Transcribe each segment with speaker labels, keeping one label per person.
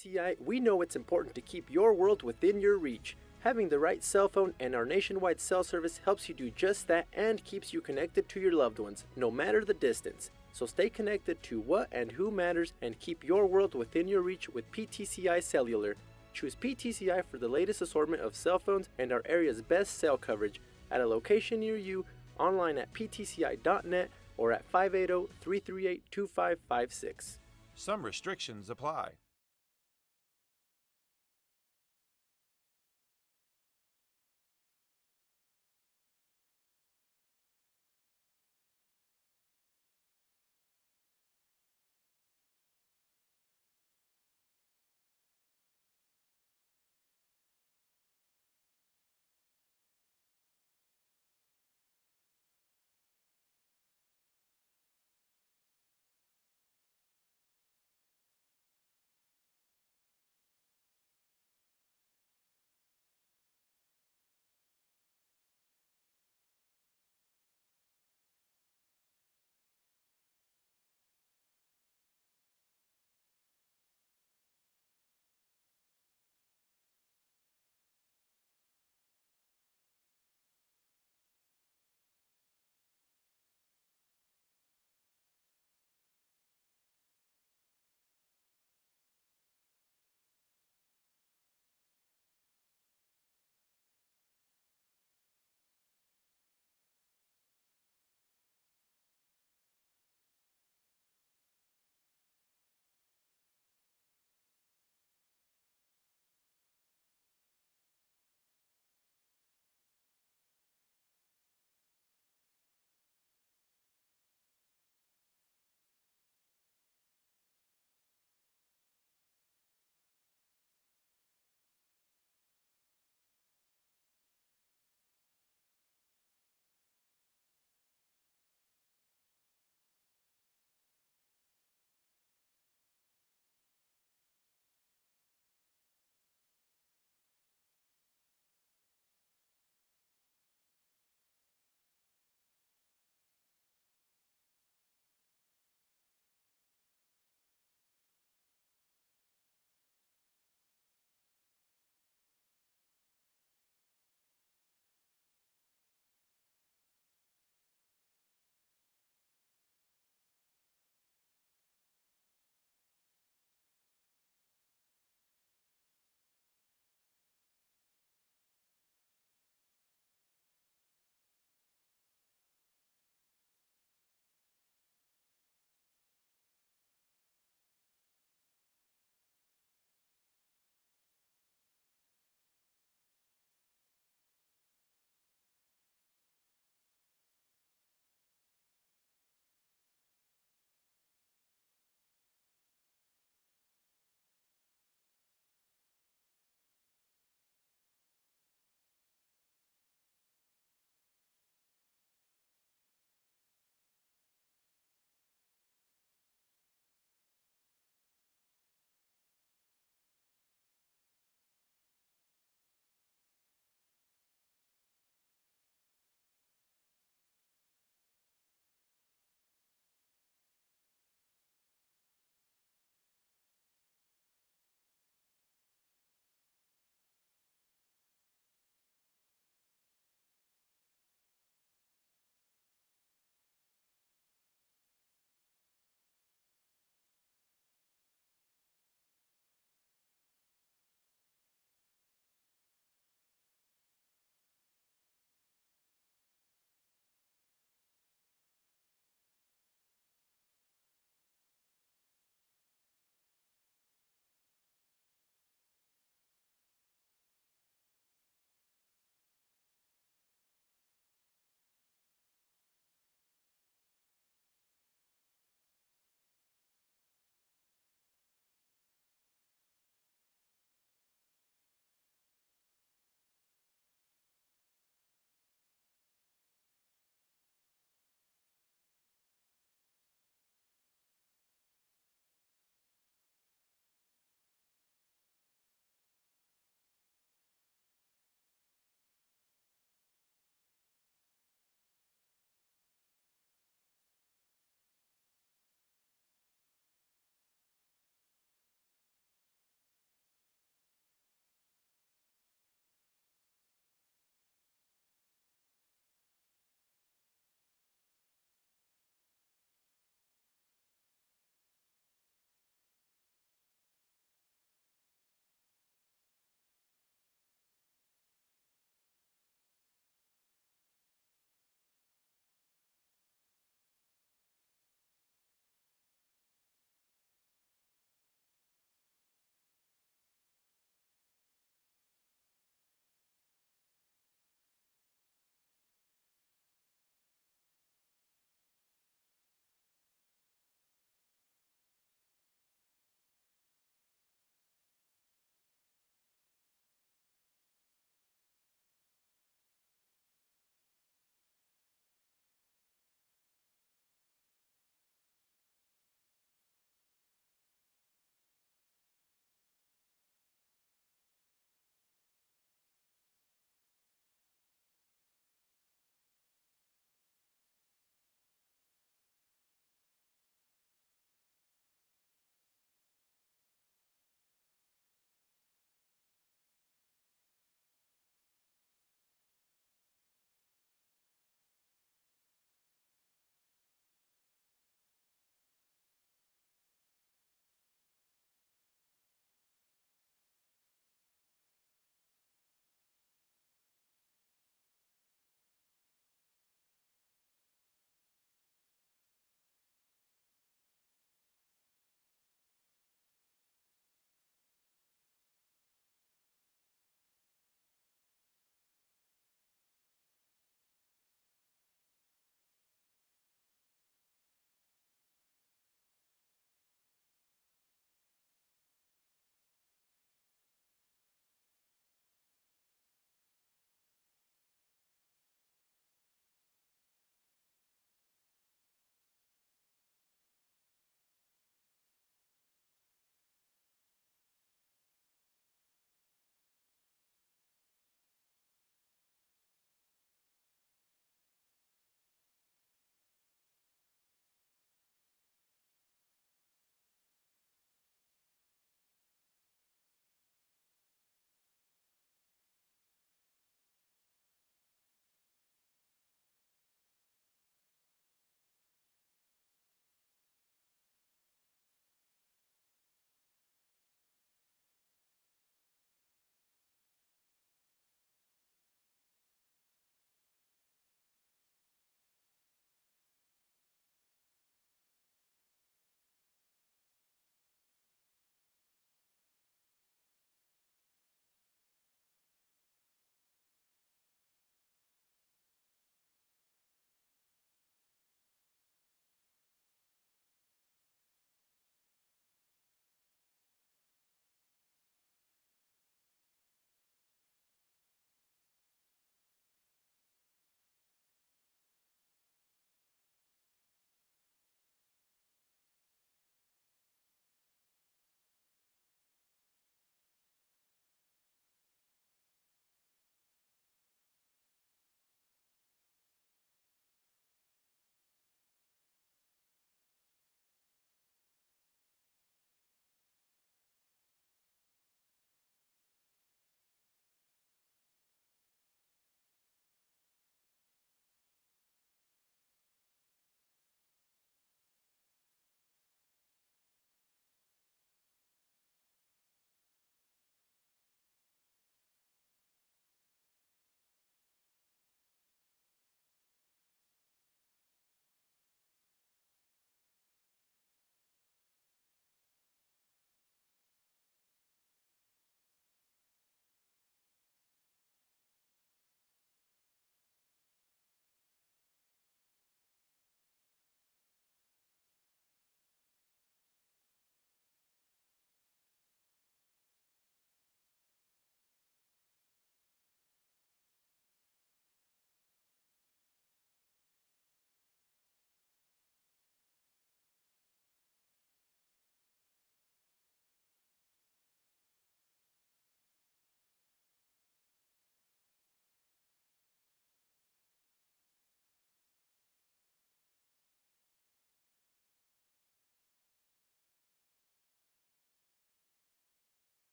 Speaker 1: PTCI, we know it's important to keep your world within your reach. Having the right cell phone and our nationwide cell service helps you do just that and keeps you connected to your loved ones, no matter the distance. So stay connected to what and who matters and keep your world within your reach with PTCI Cellular. Choose PTCI for the latest assortment of cell phones and our area's best cell coverage at a location near you, online at ptci.net or at 580-338-2556.
Speaker 2: Some restrictions apply.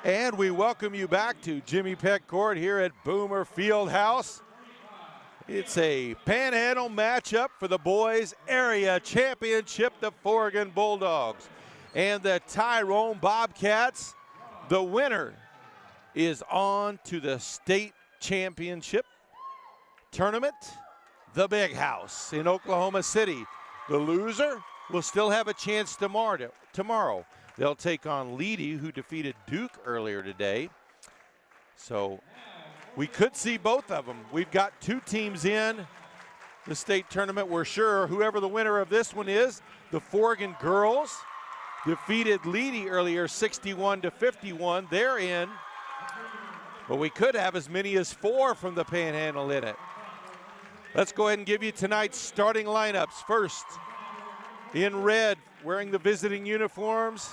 Speaker 3: And we welcome you back to Jimmy Peck Court here at Boomer Fieldhouse. It's a Panhandle matchup for the boys area championship, the Forgan Bulldogs and the Tyrone Bobcats. The winner is on to the state championship tournament, the Big House in Oklahoma City. The loser will still have a chance tomorrow. They'll take on Leedy, who defeated Duke earlier today. So we could see both of them. We've got two teams in the state tournament. We're sure whoever the winner of this one is, the Forgan girls defeated Leedy earlier 61-51. They're in. But we could have as many as 4 from the Panhandle in it. Let's go ahead and give you tonight's starting lineups. First, in red, wearing the visiting uniforms,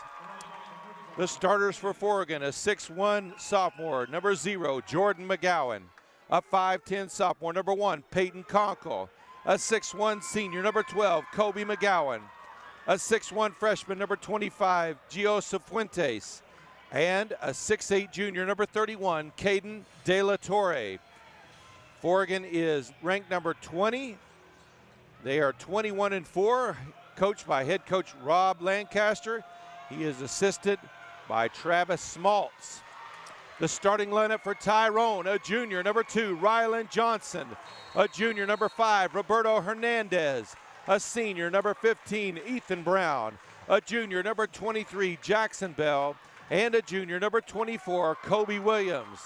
Speaker 3: the starters for Forgan, a 6'1" sophomore, number 0, Jordan McGowan. A 5'10" sophomore, number 1, Peyton Conkle. A 6'1" senior, number 12, Kobe McGowan. A 6'1" freshman, number 25, Giosa Fuentes. And a 6'8" junior, number 31, Caden De La Torre. Forgan is ranked number 20. They are 21-4, coached by head coach Rob Lancaster. He is assisted by Travis Smaltz. The starting lineup for Tyrone, a junior, number 2, Rylan Johnson. A junior, number 5, Roberto Hernandez. A senior, number 15, Ethan Brown. A junior, number 23, Jackson Bell. And a junior, number 24, Kobe Williams.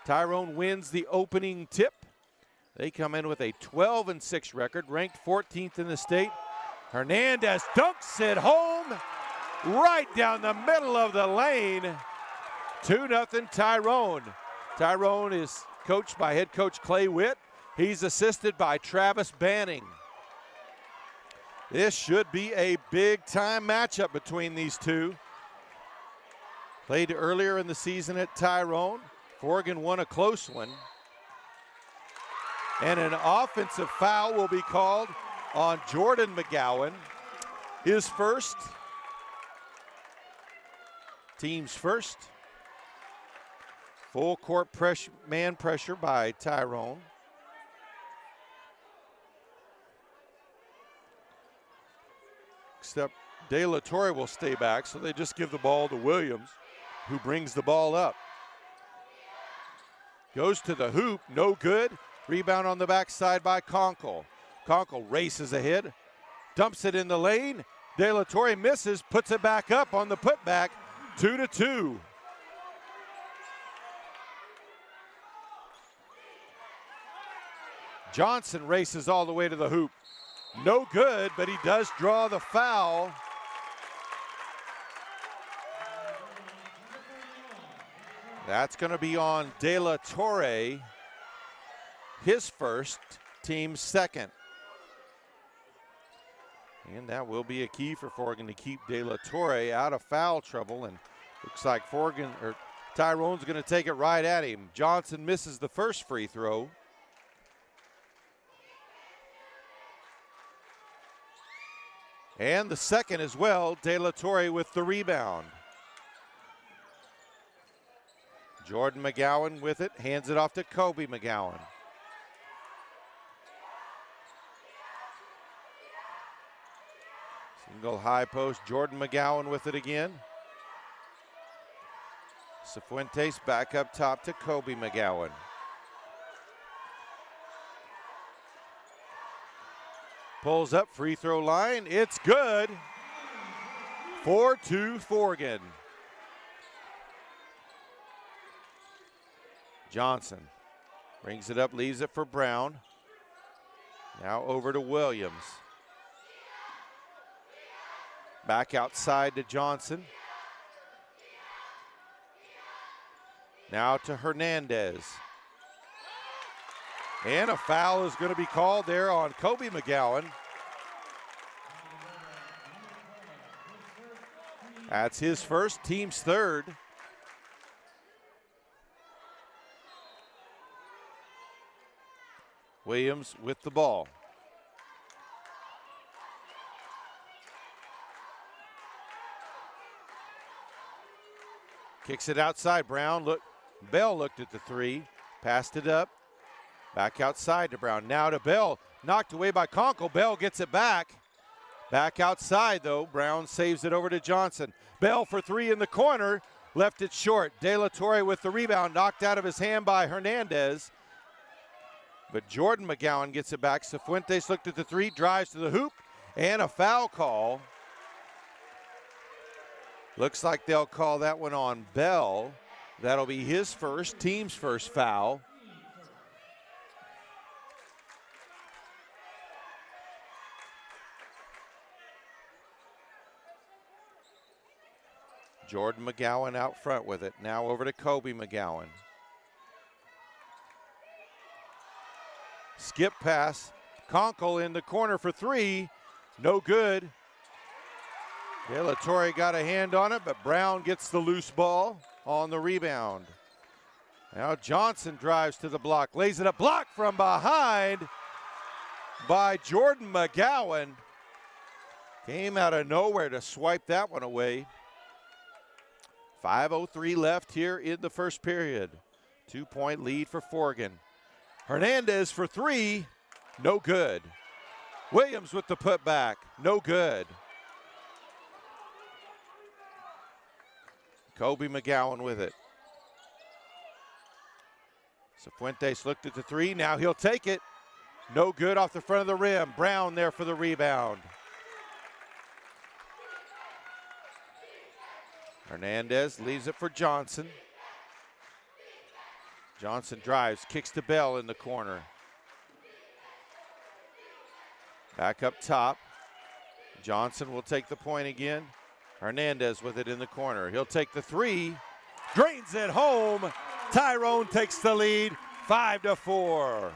Speaker 3: Tyrone wins the opening tip. They come in with a 12-6 record, ranked 14th in the state. Hernandez dunks it home right down the middle of the lane. 2-0 Tyrone. Tyrone is coached by head coach Clay Witt. He's assisted by Travis Banning. This should be a big-time matchup between these two. Played earlier in the season at Tyrone. Forgan won a close one. And an offensive foul will be called on Jordan McGowan. His first. Team's first. Full court man pressure by Tyrone. Except De La Torre will stay back, so they just give the ball to Williams, who brings the ball up. Goes to the hoop, no good. Rebound on the backside by Conkle. Conkle races ahead, dumps it in the lane. De La Torre misses, puts it back up on the putback. 2-2. Johnson races all the way to the hoop. No good, but he does draw the foul. That's going to be on De La Torre, his first, team's second. And that will be a key for Forgan to keep De La Torre out of foul trouble. And looks like Tyrone's going to take it right at him. Johnson misses the first free throw. And the second as well. De La Torre with the rebound. Jordan McGowan with it, hands it off to Kobe McGowan. Single high post, Jordan McGowan with it again. Cifuentes back up top to Kobe McGowan. Pulls up, free throw line, it's good. 4-2 Forgan. Johnson brings it up, leaves it for Brown. Now over to Williams. Back outside to Johnson. Now to Hernandez. And a foul is going to be called there on Kobe McGowan. That's his first, team's third. Williams with the ball. Kicks it outside. Bell looked at the three. Passed it up. Back outside to Brown. Now to Bell. Knocked away by Conkle. Bell gets it back. Back outside, though. Brown saves it over to Johnson. Bell for three in the corner. Left it short. De La Torre with the rebound. Knocked out of his hand by Hernandez. But Jordan McGowan gets it back. Cifuentes looked at the three. Drives to the hoop. And a foul call. Looks like they'll call that one on Bell. That'll be his first, team's first foul. Jordan McGowan out front with it. Now over to Kobe McGowan. Skip pass. Conkle in the corner for three. No good. De La Torre got a hand on it, but Brown gets the loose ball on the rebound. Now Johnson drives to the block, lays it up, blocked from behind by Jordan McGowan. Came out of nowhere to swipe that one away. 5:03 left here in the first period. 2-point lead for Forgan. Hernandez for three, no good. Williams with the putback, no good. Kobe McGowan with it. Cifuentes looked at the three. Now he'll take it. No good off the front of the rim. Brown there for the rebound. Hernandez leaves it for Johnson. Johnson drives, kicks to Bell in the corner. Back up top. Johnson will take the point again. Hernandez with it in the corner. He'll take the three. Drains it home. Tyrone takes the lead, 5-4.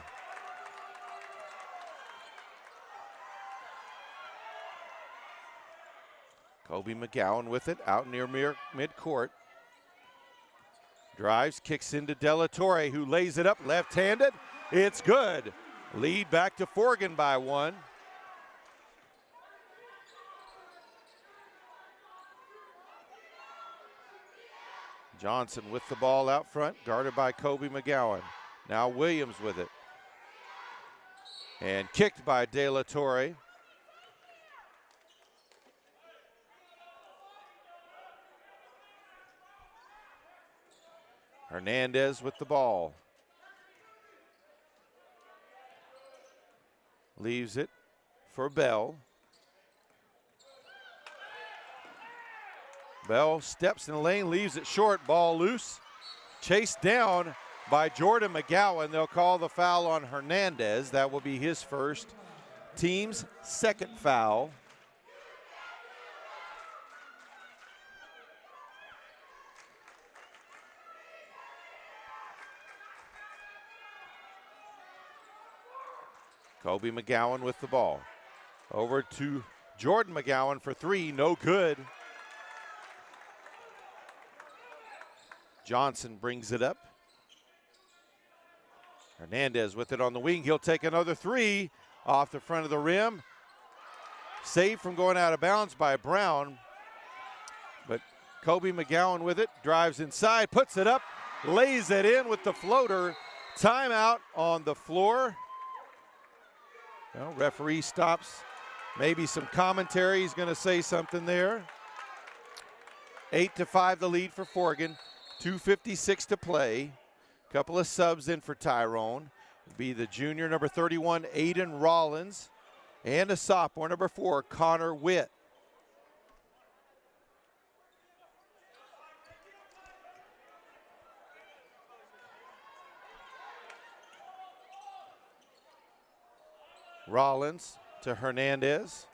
Speaker 3: Kobe McGowan with it out near midcourt. Drives, kicks into De La Torre, who lays it up left-handed. It's good. Lead back to Forgan by one. Johnson with the ball out front, guarded by Kobe McGowan. Now Williams with it. And kicked by De La Torre. Hernandez with the ball. Leaves it for Bell. Bell steps in the lane, leaves it short, ball loose. Chased down by Jordan McGowan. They'll call the foul on Hernandez. That will be his first, team's second foul. Kobe McGowan with the ball. Over to Jordan McGowan for three, no good. Johnson brings it up. Hernandez with it on the wing. He'll take another three off the front of the rim. Saved from going out of bounds by Brown. But Kobe McGowan with it, drives inside, puts it up, lays it in with the floater. Timeout on the floor. Well, referee stops. Maybe some commentary. He's going to say something there. 8-5 the lead for Forgan. 2:56 to play. Couple of subs in for Tyrone. Will be the junior number 31, Aiden Rollins, and a sophomore number 4, Connor Witt. Rollins to Hernandez.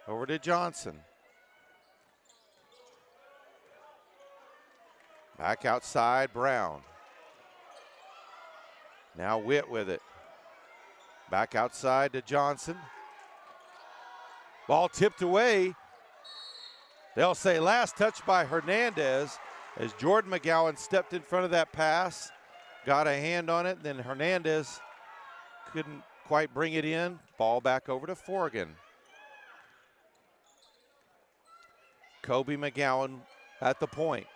Speaker 3: Over to Johnson. Back outside, Brown. Now Witt with it. Back outside to Johnson. Ball tipped away. They'll say last touch by Hernandez as Jordan McGowan stepped in front of that pass, got a hand on it, then Hernandez couldn't quite bring it in. Ball back over to Forgan. Kobe McGowan at the point.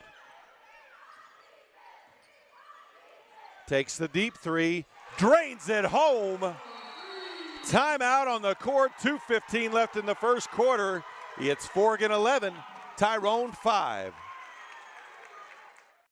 Speaker 3: takes the deep three, drains it home. Timeout on the court, 2:15 left in the first quarter. It's Forgan 11, Tyrone 5.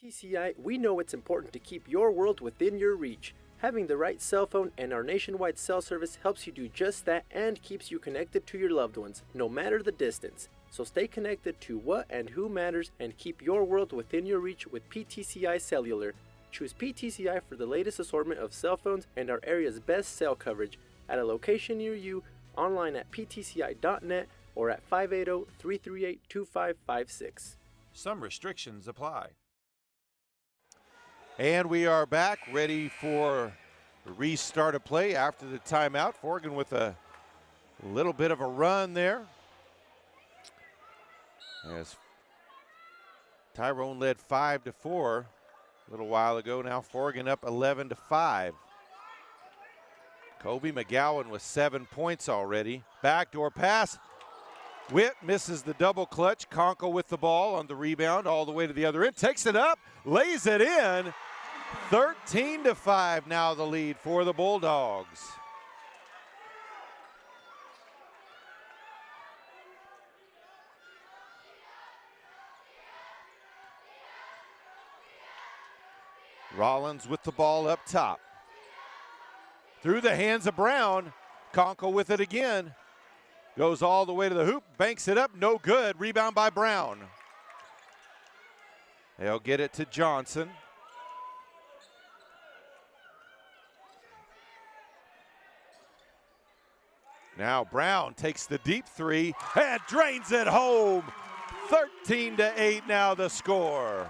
Speaker 1: PTCI, we know it's important to keep your world within your reach. Having the right cell phone and our nationwide cell service helps you do just that and keeps you connected to your loved ones, no matter the distance. So stay connected to what and who matters and keep your world within your reach with PTCI Cellular. Choose PTCI for the latest assortment of cell phones and our area's best cell coverage at a location near you, online at ptci.net or at 580-338-2556.
Speaker 2: Some restrictions apply.
Speaker 3: And we are back, ready for the restart of play after the timeout. Forgan with a little bit of a run there, as Tyrone led 5-4 a little while ago. Now Forgan up 11-5. Kobe McGowan with 7 points already. Backdoor pass. Witt misses the double clutch. Conkle with the ball on the rebound all the way to the other end. Takes it up, lays it in. 13-5 now the lead for the Bulldogs. Rollins with the ball up top. Through the hands of Brown. Conkle with it again. Goes all the way to the hoop, banks it up, no good. Rebound by Brown. They'll get it to Johnson. Now Brown takes the deep three and drains it home. 13-8 now the score.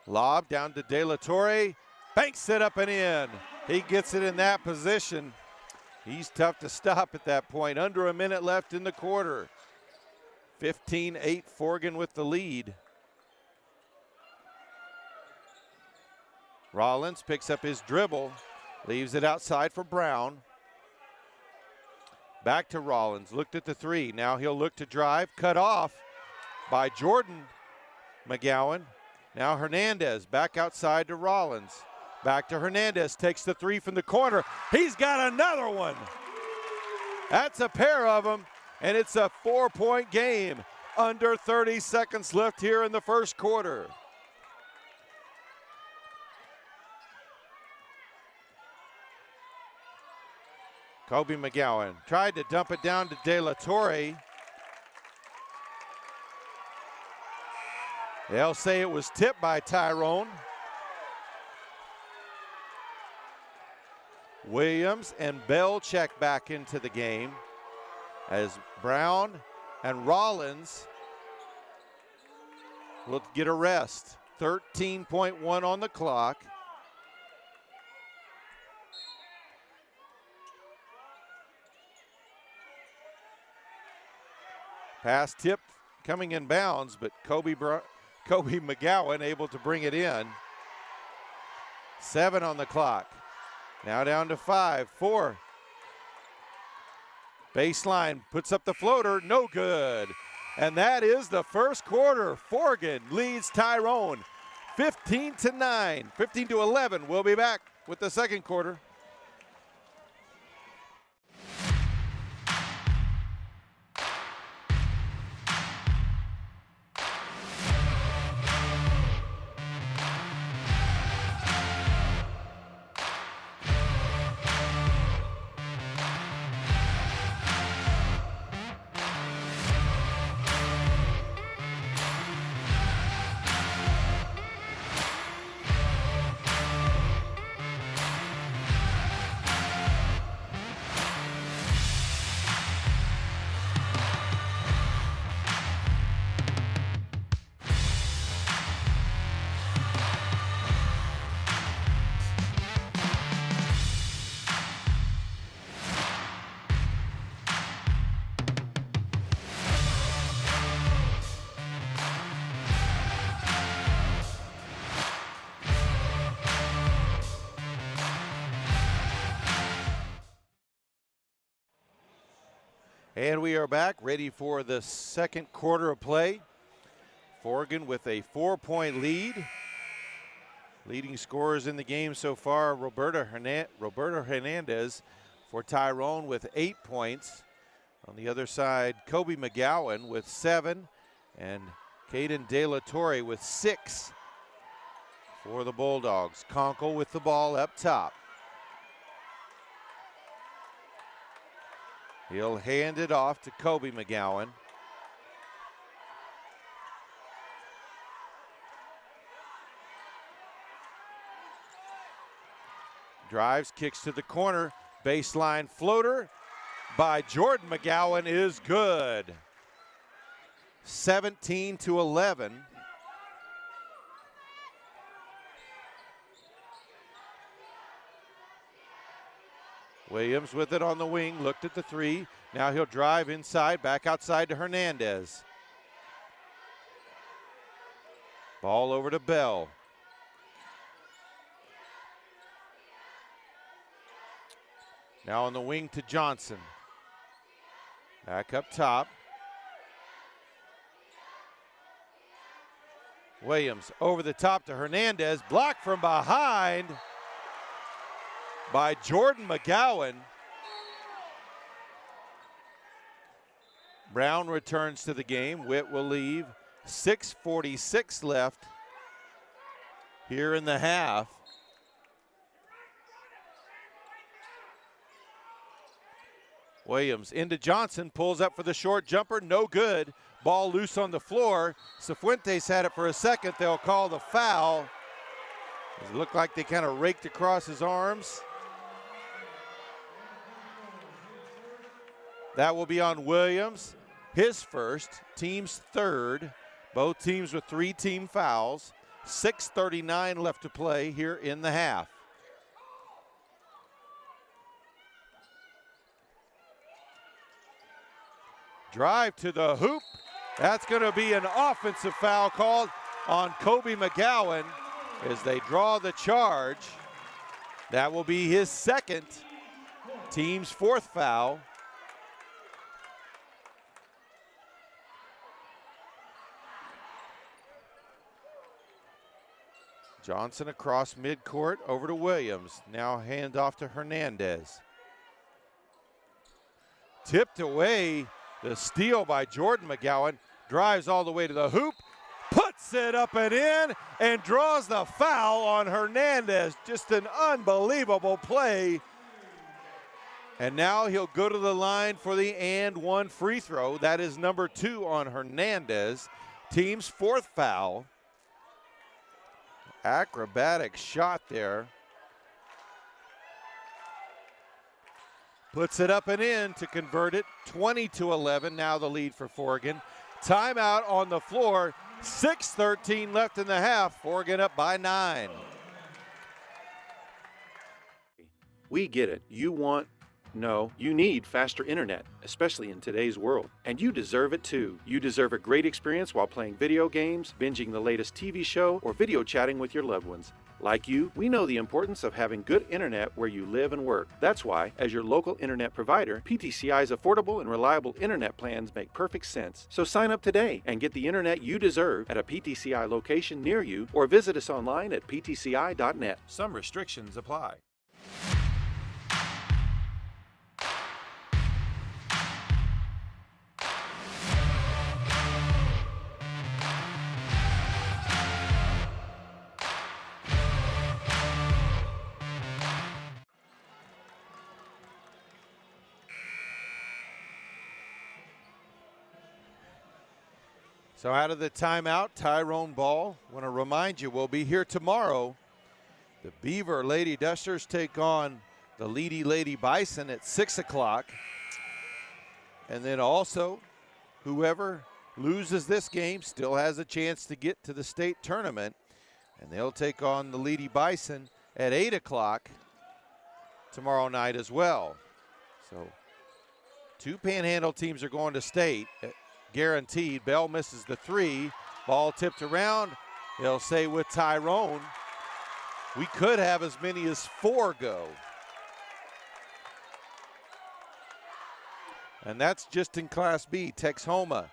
Speaker 3: Lob down to De La Torre, banks it up and in. He gets it in that position. He's tough to stop at that point. Under a minute left in the quarter. 15-8 Forgan with the lead. Rollins picks up his dribble, leaves it outside for Brown. Back to Rollins, looked at the three. Now he'll look to drive, cut off by Jordan McGowan. Now Hernandez back outside to Rollins. Back to Hernandez, takes the three from the corner. He's got another one. That's a pair of them, and it's a 4-point game. Under 30 seconds left here in the first quarter. Kobe McGowan tried to dump it down to De La Torre. They'll say it was tipped by Tyrone. Williams and Bell check back into the game as Brown and Rollins will get a rest. 13.1 on the clock. Pass tip coming in bounds, but Kobe McGowan able to bring it in. 7 on the clock. Now down to 5, 4. Baseline puts up the floater, no good. And that is the first quarter. Forgan leads Tyrone 15-9, 15-11. We'll be back with the second quarter. And we are back, ready for the second quarter of play. Forgan with a 4-point lead. Leading scorers in the game so far, Roberto Hernandez for Tyrone with 8 points. On the other side, Kobe McGowan with 7, and Caden De La Torre with 6 for the Bulldogs. Conkle with the ball up top. He'll hand it off to Kobe McGowan. Drives, kicks to the corner, baseline floater by Jordan McGowan is good. 17-11. Williams with it on the wing, looked at the three. Now he'll drive inside, back outside to Hernandez. Ball over to Bell. Now on the wing to Johnson. Back up top. Williams over the top to Hernandez. Blocked from behind by Jordan McGowan. Brown returns to the game. Witt will leave. 6:46 left here in the half. Williams into Johnson, pulls up for the short jumper, no good. Ball loose on the floor. Cifuentes had it for a second. They'll call the foul. It looked like they kind of raked across his arms. That will be on Williams, his first, team's third. Both teams with 3 team fouls. 6:39 left to play here in the half. Drive to the hoop. That's going to be an offensive foul called on Kobe McGowan as they draw the charge. That will be his second, team's 4th foul. Johnson across midcourt over to Williams. Now hand off to Hernandez. Tipped away. The steal by Jordan McGowan, drives all the way to the hoop, puts it up and in, and draws the foul on Hernandez. Just an unbelievable play. And now he'll go to the line for the and one free throw. That is number 2 on Hernandez. Team's 4th foul. Acrobatic shot there. Puts it up and in to convert it. 20-11, now the lead for Forgan. Timeout on the floor. 6:13 left in the half. Forgan up by 9.
Speaker 4: We get it. You need faster internet, especially in today's world. And you deserve it too. You deserve a great experience while playing video games, binging the latest TV show, or video chatting with your loved ones. Like you, we know the importance of having good internet where you live and work. That's why, as your local internet provider, PTCI's affordable and reliable internet plans make perfect sense. So sign up today and get the internet you deserve at a PTCI location near you, or visit us online at ptci.net.
Speaker 2: Some restrictions apply.
Speaker 3: So out of the timeout, Tyrone ball. Want to remind you, we'll be here tomorrow. The Beaver Lady Dusters take on the Lady Bison at 6 o'clock. And then also, whoever loses this game still has a chance to get to the state tournament. And they'll take on the Lady Bison at 8 o'clock tomorrow night as well. So 2 Panhandle teams are going to state. Guaranteed. Bell misses the 3. Ball tipped around. They'll say with Tyrone, we could have as many as 4 go. And that's just in Class B. Texhoma,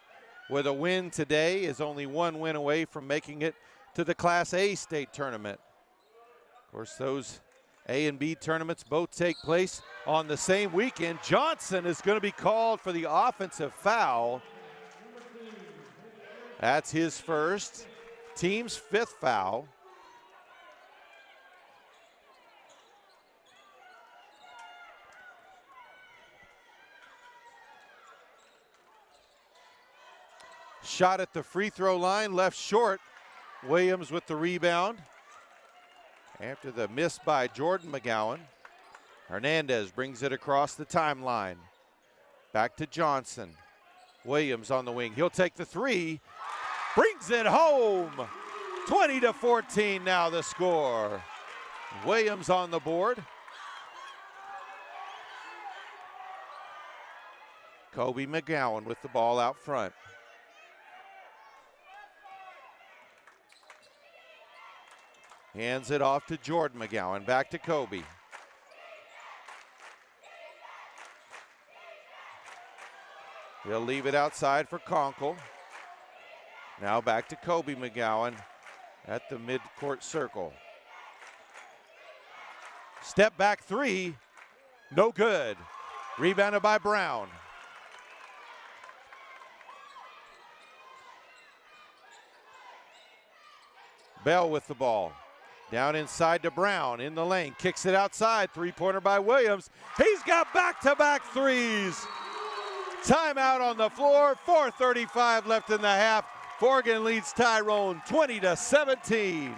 Speaker 3: with a win today, is only one win away from making it to the Class A state tournament. Of course, those A and B tournaments both take place on the same weekend. Johnson is going to be called for the offensive foul. That's his first, team's fifth foul. Shot at the free throw line, left short. Williams with the rebound. After the miss by Jordan McGowan, Hernandez brings it across the timeline. Back to Johnson. Williams on the wing. He'll take the three. Brings it home. 20-14 now the score. Williams on the board. Kobe McGowan with the ball out front. Hands it off to Jordan McGowan. Back to Kobe. He'll leave it outside for Conkle. Now back to Kobe McGowan at the midcourt circle. Step back three. No good. Rebounded by Brown. Bell with the ball. Down inside to Brown, in the lane, kicks it outside, three-pointer by Williams. He's got back-to-back threes. Timeout on the floor, 4:35 left in the half. Forgan leads Tyrone 20-17.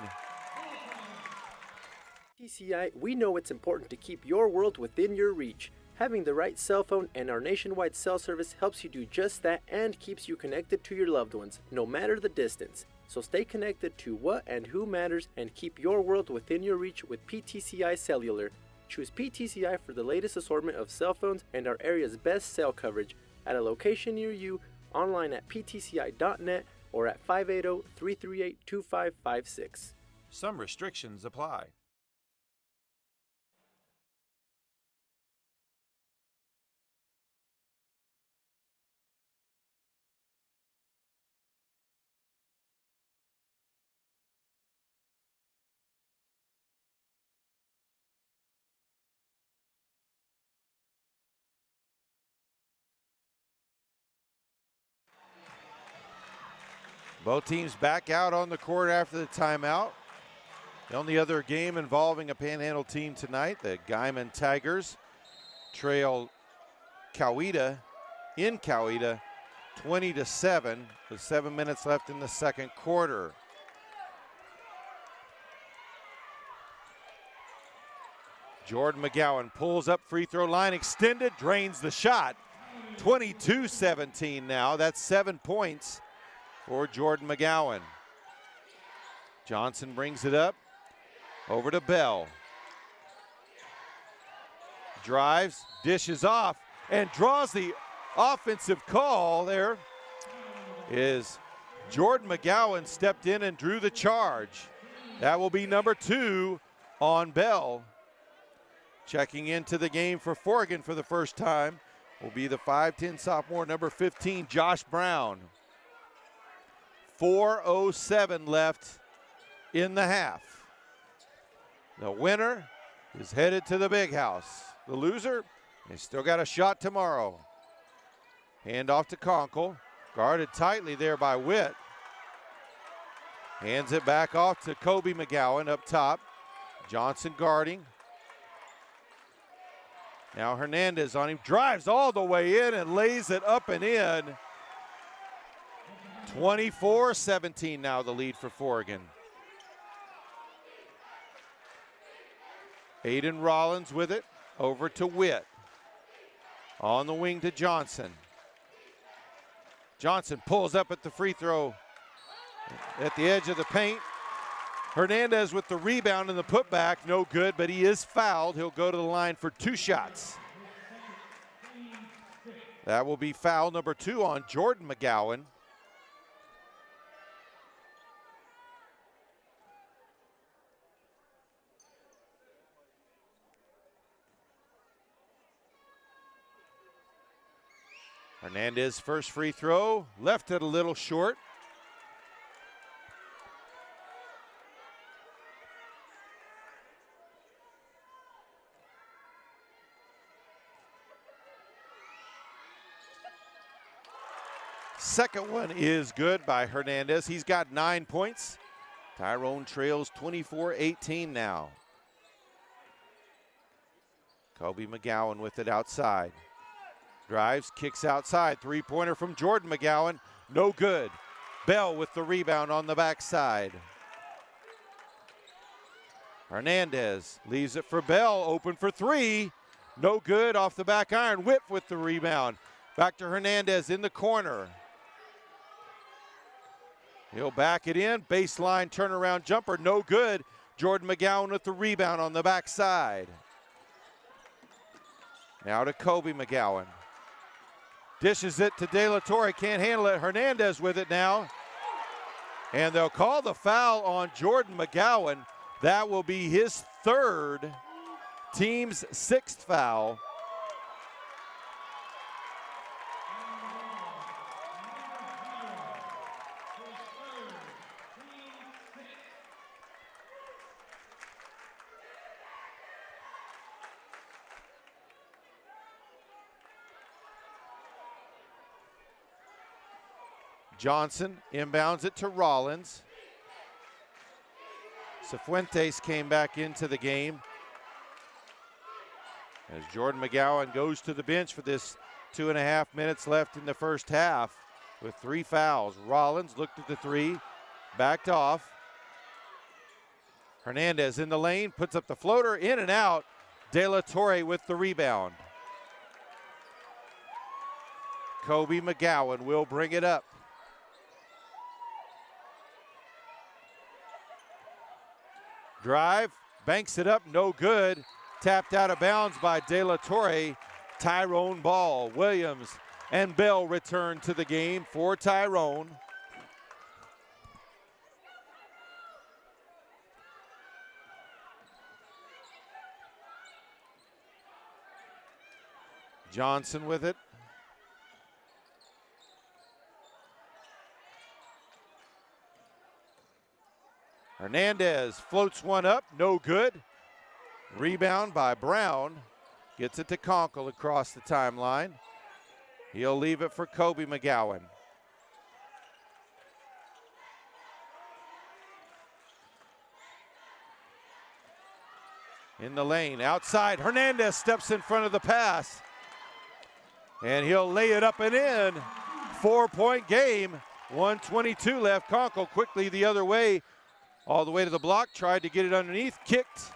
Speaker 1: PTCI, we know it's important to keep your world within your reach. Having the right cell phone and our nationwide cell service helps you do just that and keeps you connected to your loved ones, no matter the distance. So stay connected to what and who matters and keep your world within your reach with PTCI Cellular. Choose PTCI for the latest assortment of cell phones and our area's best cell coverage at a location near you, online at ptci.net or at 580-338-2556.
Speaker 2: Some restrictions apply.
Speaker 3: Both teams back out on the court after the timeout. The only other game involving a Panhandle team tonight, the Guyman Tigers, trail Coweta in Coweta 20-7 with 7 minutes left in the second quarter. Jordan McGowan pulls up, free throw line extended, drains the shot. 22-17 now, that's 7 points for Jordan McGowan. Johnson brings it up, over to Bell. Drives, dishes off, and draws the offensive call. There is Jordan McGowan stepped in and drew the charge. That will be number 2 on Bell. Checking into the game for Forgan for the first time will be the 5'10" sophomore, number 15, Josh Brown. 4:07 left in the half. The winner is headed to the big house. The loser, they still got a shot tomorrow. Hand off to Conkle, guarded tightly there by Witt. Hands it back off to Kobe McGowan up top. Johnson guarding. Now Hernandez on him, drives all the way in and lays it up and in. 24-17 now the lead for Forgan. Aiden Rollins with it, over to Witt. On the wing to Johnson. Johnson pulls up at the free throw at the edge of the paint. Hernandez with the rebound and the putback, no good, but he is fouled. He'll go to the line for 2 shots. That will be foul number 2 on Jordan McGowan. Hernandez first free throw, left it a little short. Second one is good by Hernandez. He's got 9 points. Tyrone trails 24-18 now. Kobe McGowan with it outside. Drives, kicks outside. Three-pointer from Jordan McGowan. No good. Bell with the rebound on the backside. Hernandez leaves it for Bell. Open for three. No good off the back iron. Whip with the rebound. Back to Hernandez in the corner. He'll back it in. Baseline turnaround jumper. No good. Jordan McGowan with the rebound on the backside. Now to Kobe McGowan. Dishes it to De La Torre. Can't handle it. Hernandez with it now. And they'll call the foul on Jordan McGowan. That will be his third, team's sixth foul. Johnson inbounds it to Rollins. Cifuentes came back into the game as Jordan McGowan goes to the bench for this 2.5 minutes left in the first half with 3 fouls. Rollins looked at the three, backed off. Hernandez in the lane, puts up the floater, in and out. De La Torre with the rebound. Kobe McGowan will bring it up. Drive, banks it up, no good. Tapped out of bounds by De La Torre. Tyrone ball. Williams and Bell return to the game for Tyrone. Johnson with it. Hernandez floats one up, no good. Rebound by Brown. Gets it to Conkle across the timeline. He'll leave it for Kobe McGowan. In the lane, outside, Hernandez steps in front of the pass. And he'll lay it up and in. 4-point game, 1:22 left. Conkle quickly the other way. All the way to the block, tried to get it underneath, kicked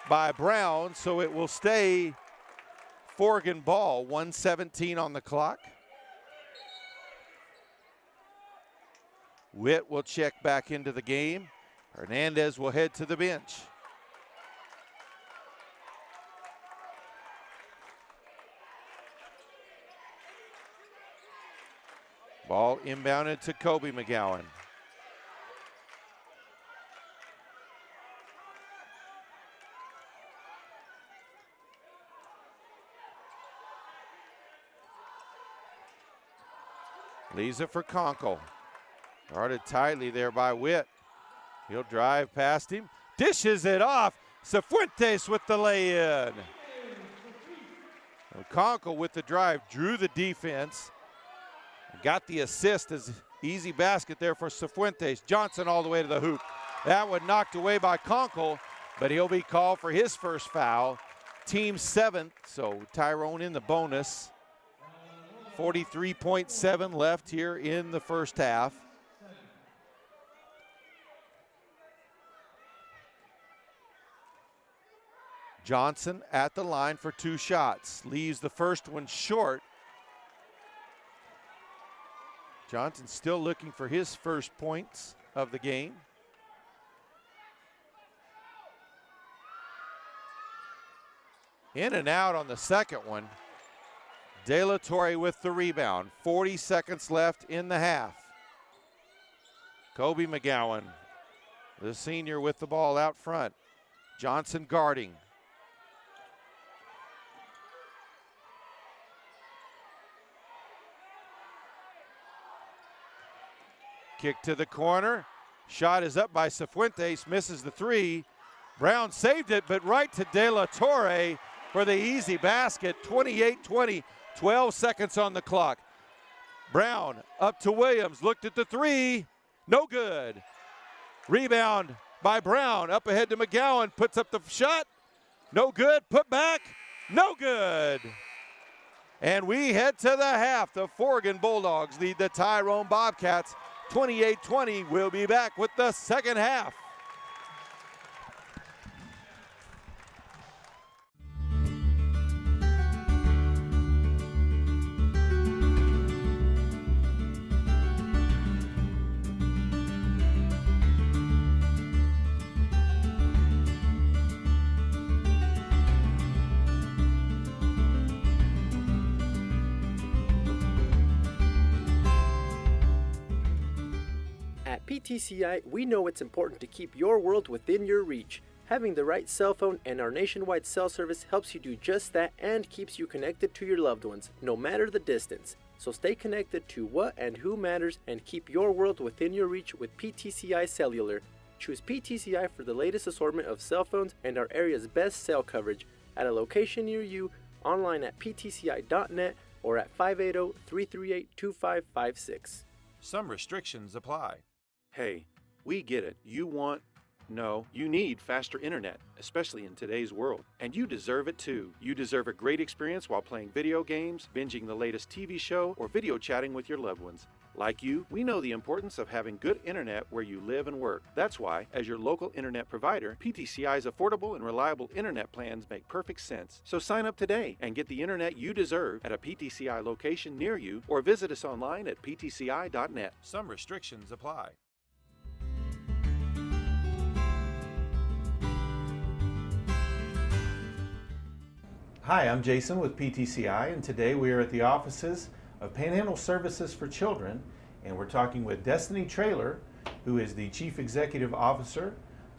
Speaker 3: by Brown, so it will stay Forgan ball, 1:17 on the clock. Witt will check back into the game. Hernandez will head to the bench. Ball inbounded to Kobe McGowan. Leaves it for Conkle. Guarded tightly there by Witt. He'll drive past him. Dishes it off. Cifuentes with the lay-in. Conkle with the drive. Drew the defense. Got the assist as easy basket there for Cifuentes. Johnson all the way to the hoop. That one knocked away by Conkle, but he'll be called for his first foul. Team 7th, so Tyrone in the bonus. 43.7 left here in the first half. Johnson at the line for 2 shots. Leaves the first one short. Johnson still looking for his first points of the game. In and out on the second one. De La Torre with the rebound. 40 seconds left in the half. Kobe McGowan, the senior, with the ball out front. Johnson guarding. Kick to the corner. Shot is up by Cifuentes, misses the three. Brown saved it, but right to De La Torre for the easy basket. 28-20, 12 seconds on the clock. Brown up to Williams, looked at the three, no good. Rebound by Brown, up ahead to McGowan, puts up the shot, no good, put back, no good. And we head to the half. The Forgan Bulldogs lead the Tyrone Bobcats 28-20. We'll be back with the second half.
Speaker 1: At PTCI, we know it's important to keep your world within your reach. Having the right cell phone and our nationwide cell service helps you do just that and keeps you connected to your loved ones, no matter the distance. So stay connected to what and who matters and keep your world within your reach with PTCI Cellular. Choose PTCI for the latest assortment of cell phones and our area's best cell coverage at a location near you, online at ptci.net or at 580-338-2556.
Speaker 2: Some restrictions apply.
Speaker 4: Hey, we get it. You need faster internet, especially in today's world. And you deserve it too. You deserve a great experience while playing video games, binging the latest TV show, or video chatting with your loved ones. Like you, we know the importance of having good internet where you live and work. That's why, as your local internet provider, PTCI's affordable and reliable internet plans make perfect sense. So sign up today and get the internet you deserve at a PTCI location near you or visit us online at ptci.net.
Speaker 2: Some restrictions apply.
Speaker 5: Hi, I'm Jason with PTCI, and today we are at the offices of Panhandle Services for Children, and we're talking with Destiny Traylor, who is the Chief Executive Officer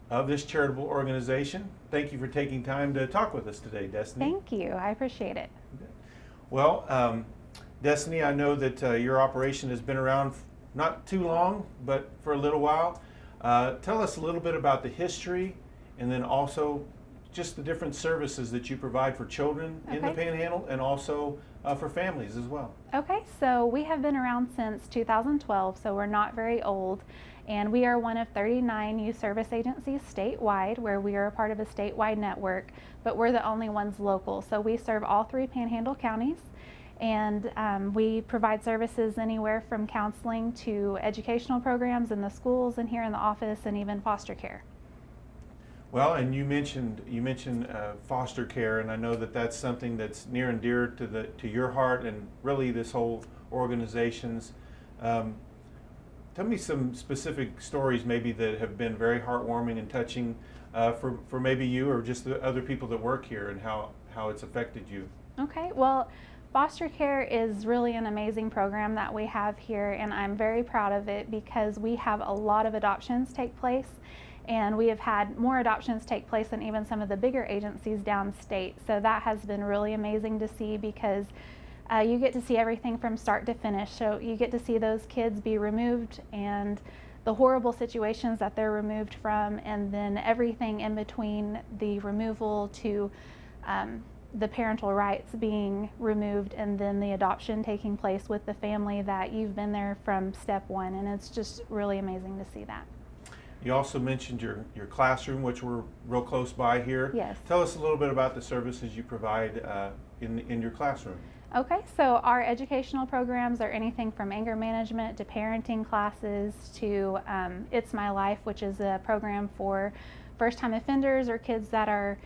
Speaker 5: of this charitable organization. Thank you for taking time to talk with us today, Destiny.
Speaker 6: Thank you. I appreciate it.
Speaker 5: Well, Destiny, I know that your operation has been around not too long, but for a little while. Tell us a little bit about the history, and then also just the different services that you provide for children in the Panhandle and also for families as well.
Speaker 6: Okay, so we have been around since 2012, so we're not very old, and we are one of 39 youth service agencies statewide, where we are a part of a statewide network, but we're the only ones local. So we serve all 3 Panhandle counties, and we provide services anywhere from counseling to educational programs in the schools and here in the office, and even foster care.
Speaker 5: Well, and you mentioned foster care, and I know that that's something that's near and dear to your heart and really this whole organization's. Tell me some specific stories maybe that have been very heartwarming and touching for maybe you or just the other people that work here, and how it's affected you. Okay,
Speaker 6: well, foster care is really an amazing program that we have here, and I'm very proud of it because we have a lot of adoptions take place. And we have had more adoptions take place than even some of the bigger agencies downstate. So that has been really amazing to see because you get to see everything from start to finish. So you get to see those kids be removed and the horrible situations that they're removed from, and then everything in between the removal to the parental rights being removed, and then the adoption taking place with the family that you've been there from step one. And it's just really amazing to see that.
Speaker 5: You also mentioned your classroom, which we're real close by here.
Speaker 6: Yes.
Speaker 5: Tell us a little bit about the services you provide in your classroom.
Speaker 6: Okay, so our educational programs are anything from anger management to parenting classes to It's My Life, which is a program for first-time offenders or kids that are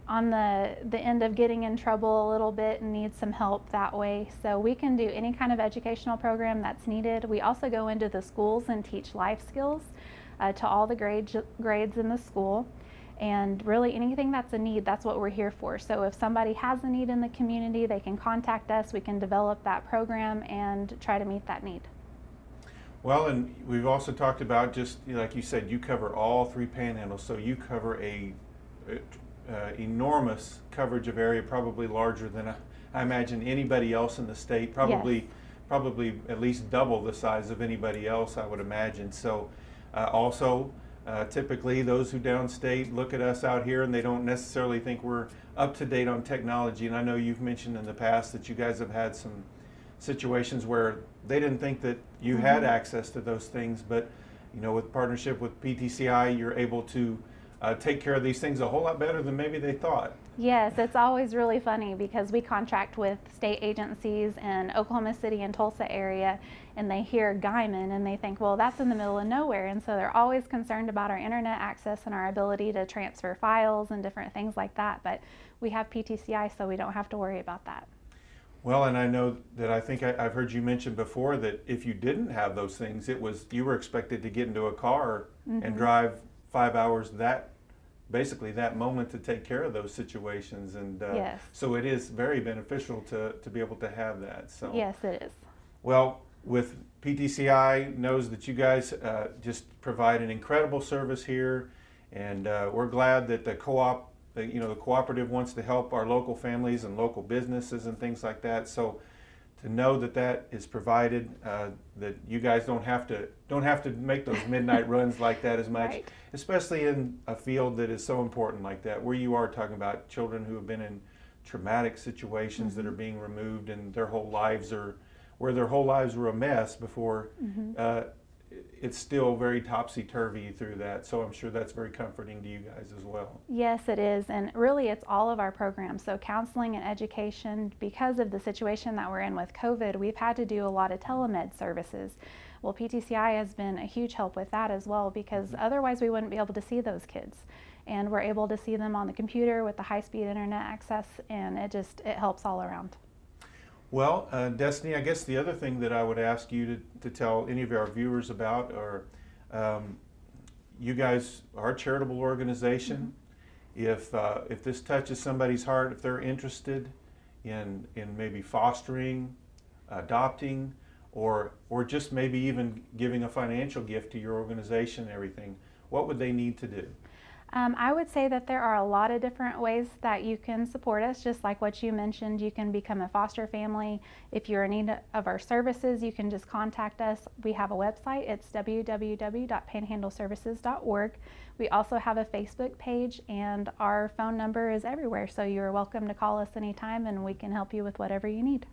Speaker 6: on the end of getting in trouble a little bit and need some help that way. So we can do any kind of educational program that's needed. We also go into the schools and teach life skills to all the grades in the school, and really anything that's a need, that's what we're here for. So if somebody has a need in the community, they can contact us, we can develop that program and try to meet that need.
Speaker 5: Well, and we've also talked about, just like you said, you cover all 3 panhandles, so you cover a enormous coverage of area, probably larger than I imagine anybody else in the state, probably
Speaker 6: Yes.
Speaker 5: probably at least double the size of anybody else, I would imagine. So also, typically those who downstate look at us out here and they don't necessarily think we're up to date on technology. And I know you've mentioned in the past that you guys have had some situations where they didn't think that you had access to those things, but you know, with partnership with PTCI, you're able to take care of these things a whole lot better than maybe they thought.
Speaker 6: Yes, it's always really funny because we contract with state agencies in Oklahoma City and Tulsa area, and they hear Guyman and they think, well, that's in the middle of nowhere. And so they're always concerned about our internet access and our ability to transfer files and different things like that. But we have PTCI, so we don't have to worry about that.
Speaker 5: Well, and I know that I've heard you mention before that if you didn't have those things, you were expected to get into a car and drive 5 hours basically that moment to take care of those situations. And
Speaker 6: yes.
Speaker 5: So it is very beneficial to be able to have that. So
Speaker 6: yes, it is.
Speaker 5: Well, with PTCI knows that you guys just provide an incredible service here, and we're glad that the co-op, the cooperative wants to help our local families and local businesses and things like that. So to know that that is provided, that you guys don't have to make those midnight runs like that as much,
Speaker 6: right.
Speaker 5: Especially in a field that is so important like that, where you are talking about children who have been in traumatic situations that are being removed, and their whole lives were a mess before. It's still very topsy-turvy through that, so I'm sure that's very comforting to you guys as well.
Speaker 6: Yes, it is, and really it's all of our programs. So counseling and education, because of the situation that we're in with COVID, we've had to do a lot of telemed services. Well, PTCI has been a huge help with that as well, because otherwise we wouldn't be able to see those kids. And we're able to see them on the computer with the high-speed internet access, and it helps all around.
Speaker 5: Well, Destiny, I guess the other thing that I would ask you to tell any of our viewers about are, you guys are a charitable organization. If this touches somebody's heart, if they're interested in maybe fostering, adopting, or just maybe even giving a financial gift to your organization and everything, what would they need to do?
Speaker 6: I would say that there are a lot of different ways that you can support us, just like what you mentioned. You can become a foster family. If you're in need of our services, you can just contact us. We have a website. It's www.panhandleservices.org. We also have a Facebook page, and our phone number is everywhere, so you're welcome to call us anytime, and we can help you with whatever you need.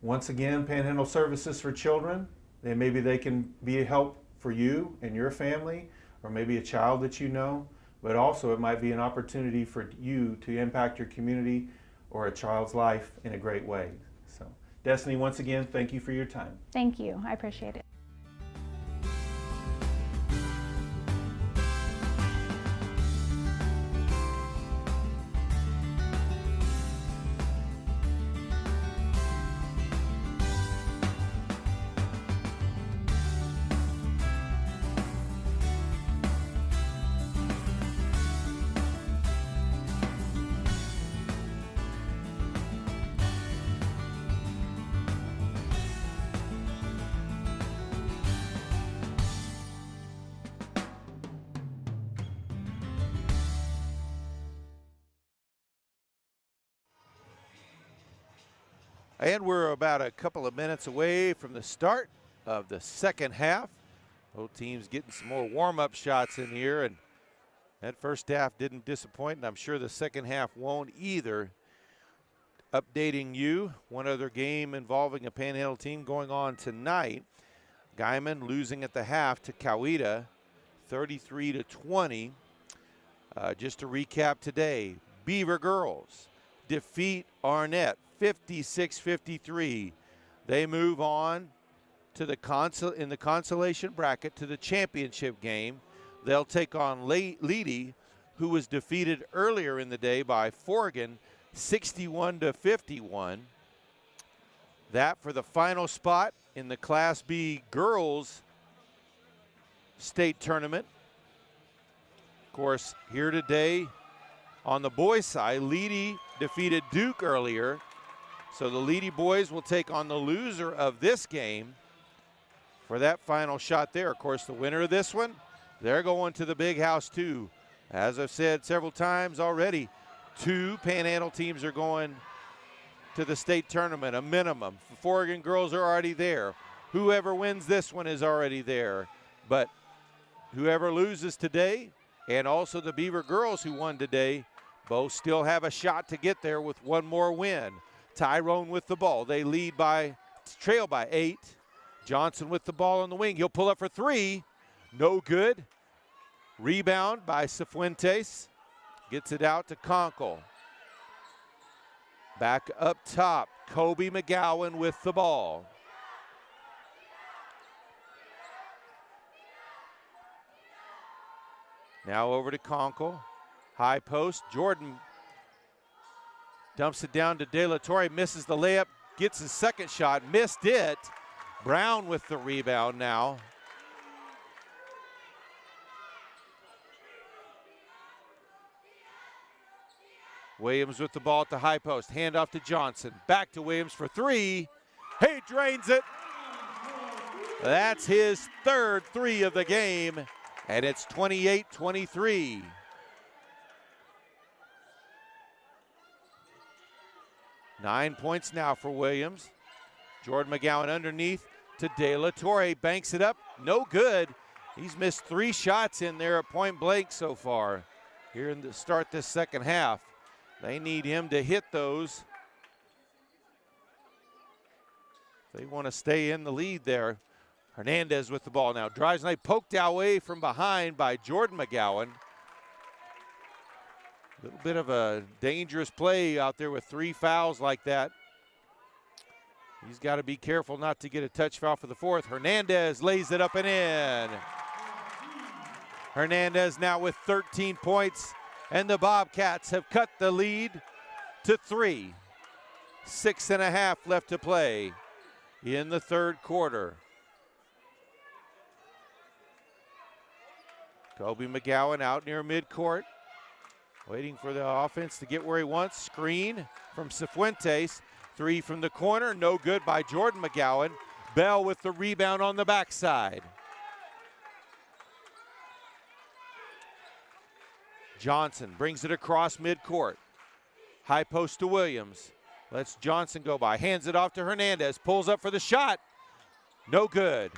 Speaker 5: Once again, Panhandle Services for Children, and maybe they can be a help for you and your family, or maybe a child that you know, but also it might be an opportunity for you to impact your community or a child's life in a great way. So, Destiny, once again, thank you for your time.
Speaker 6: Thank you. I appreciate it.
Speaker 3: And we're about a couple of minutes away from the start of the second half. Both teams getting some more warm-up shots in here, and that first half didn't disappoint, and I'm sure the second half won't either. Updating you, one other game involving a Panhandle team going on tonight. Guyman losing at the half to Coweta, 33-20. Just to recap today, Beaver girls defeat Arnett 56-53. They move on to the consolation bracket to the championship game. They'll take on Leedy, who was defeated earlier in the day by Forgan 61-51. That for the final spot in the Class B girls state tournament. Of course, here today on the boys' side, Leedy defeated Duke earlier. So the Leedy boys will take on the loser of this game for that final shot there. Of course, the winner of this one, they're going to the big house too. As I've said several times already, 2 Panhandle teams are going to the state tournament, a minimum. The Forgan girls are already there. Whoever wins this one is already there. But whoever loses today, and also the Beaver girls who won today, both still have a shot to get there with one more win. Tyrone with the ball. They trail by 8. Johnson with the ball on the wing. He'll pull up for 3. No good. Rebound by Cifuentes. Gets it out to Conkle. Back up top, Kobe McGowan with the ball. Now over to Conkle. High post. Jordan dumps it down to De La Torre. Misses the layup. Gets his second shot. Missed it. Brown with the rebound now. Williams with the ball at the high post. Hand off to Johnson. Back to Williams for 3. He drains it. That's his third 3 of the game, and it's 28-23. Nine points now for Williams. Jordan McGowan underneath to De La Torre. Banks it up. No good. He's missed 3 shots in there at point blank so far here in the start this second half. They need him to hit those. They want to stay in the lead there. Hernandez with the ball now. Drives night, poked away from behind by Jordan McGowan. A little bit of a dangerous play out there with 3 fouls like that. He's got to be careful not to get a touch foul for the 4th. Hernandez lays it up and in. Hernandez now with 13 points, and the Bobcats have cut the lead to 3. 6.5 left to play in the third quarter. Kobe McGowan out near midcourt, waiting for the offense to get where he wants. Screen from Cifuentes. 3 from the corner, no good by Jordan McGowan. Bell with the rebound on the backside. Johnson brings it across midcourt. High post to Williams. Lets Johnson go by. Hands it off to Hernandez. Pulls up for the shot. No good.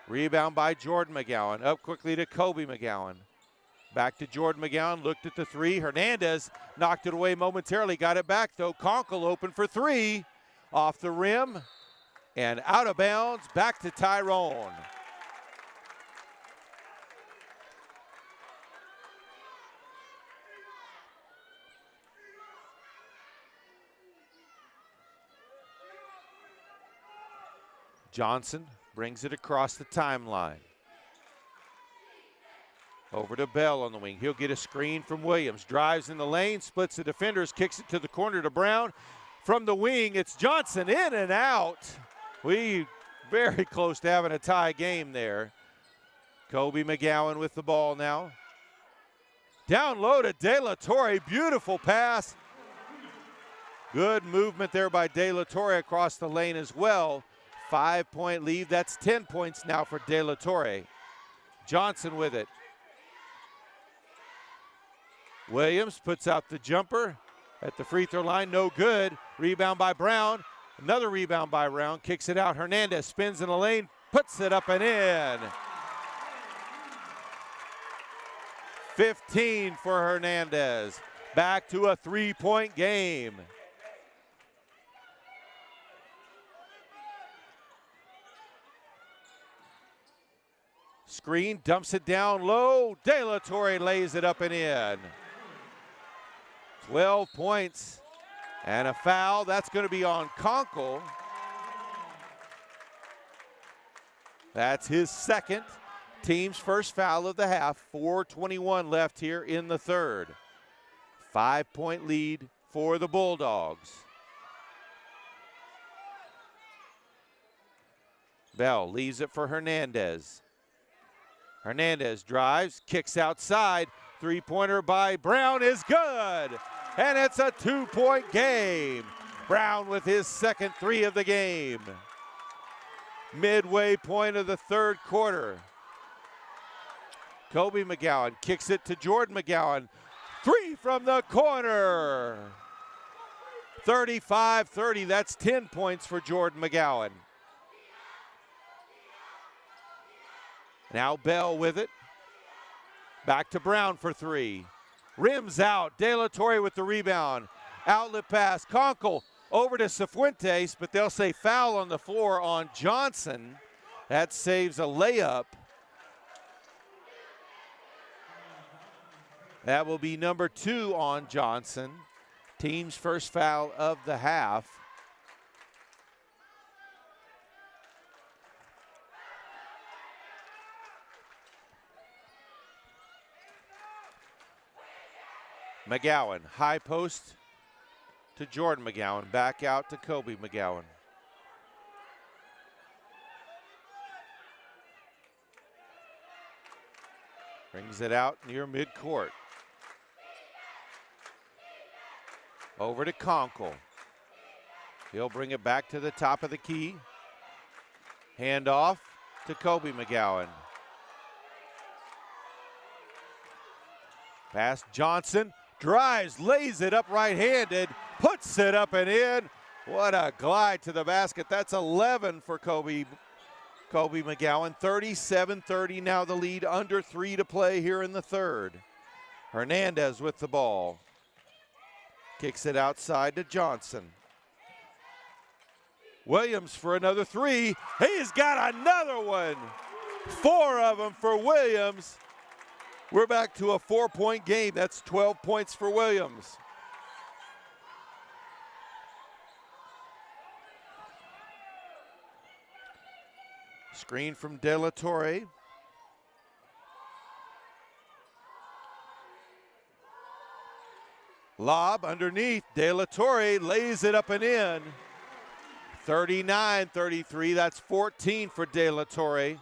Speaker 3: Rebound by Jordan McGowan. Up quickly to Kobe McGowan. Back to Jordan McGowan. Looked at the 3. Hernandez knocked it away momentarily. Got it back though. Conkle open for 3. Off the rim and out of bounds. Back to Tyrone. Johnson brings it across the timeline. Over to Bell on the wing. He'll get a screen from Williams. Drives in the lane, splits the defenders, kicks it to the corner to Brown. From the wing, it's Johnson in and out. We very close to having a tie game there. Kobe McGowan with the ball now. Down low to De La Torre. Beautiful pass. Good movement there by De La Torre across the lane as well. 5-point lead. That's 10 points now for De La Torre. Johnson with it. Williams puts out the jumper at the free throw line. No good. Rebound by Brown. Another rebound by Brown. Kicks it out. Hernandez spins in the lane. Puts it up and in. 15 for Hernandez. Back to a 3-point game. Screen, dumps it down low. De La Torre lays it up and in. 12 points and a foul. That's going to be on Conkle. That's his second. Team's first foul of the half. 4:21 left here in the third. 5-point lead for the Bulldogs. Bell leaves it for Hernandez. Hernandez drives, kicks outside. 3-pointer by Brown is good. And it's a 2-point game. Brown with his second 3 of the game. Midway point of the third quarter. Kobe McGowan kicks it to Jordan McGowan. 3 from the corner. 35-30, that's 10 points for Jordan McGowan. Now Bell with it. Back to Brown for three. Rims out, De La Torre with the rebound. Outlet pass, Conkle over to Cifuentes, but they'll say foul on the floor on Johnson. That saves a layup. That will be number 2 on Johnson. Team's first foul of the half. McGowan, high post to Jordan McGowan, back out to Kobe McGowan. Brings it out near midcourt. Over to Conkle. He'll bring it back to the top of the key. Hand off to Kobe McGowan. Pass Johnson. Drives, lays it up right-handed, puts it up and in. What a glide to the basket. That's 11 for Kobe McGowan. 37-30 now the lead, under 3 to play here in the third. Hernandez with the ball. Kicks it outside to Johnson. Williams for another three. He's got another one. 4 of them for Williams. We're back to a 4-point game. That's 12 points for Williams. Screen from De La Torre. Lob underneath. De La Torre lays it up and in. 39-33. That's 14 for De La Torre.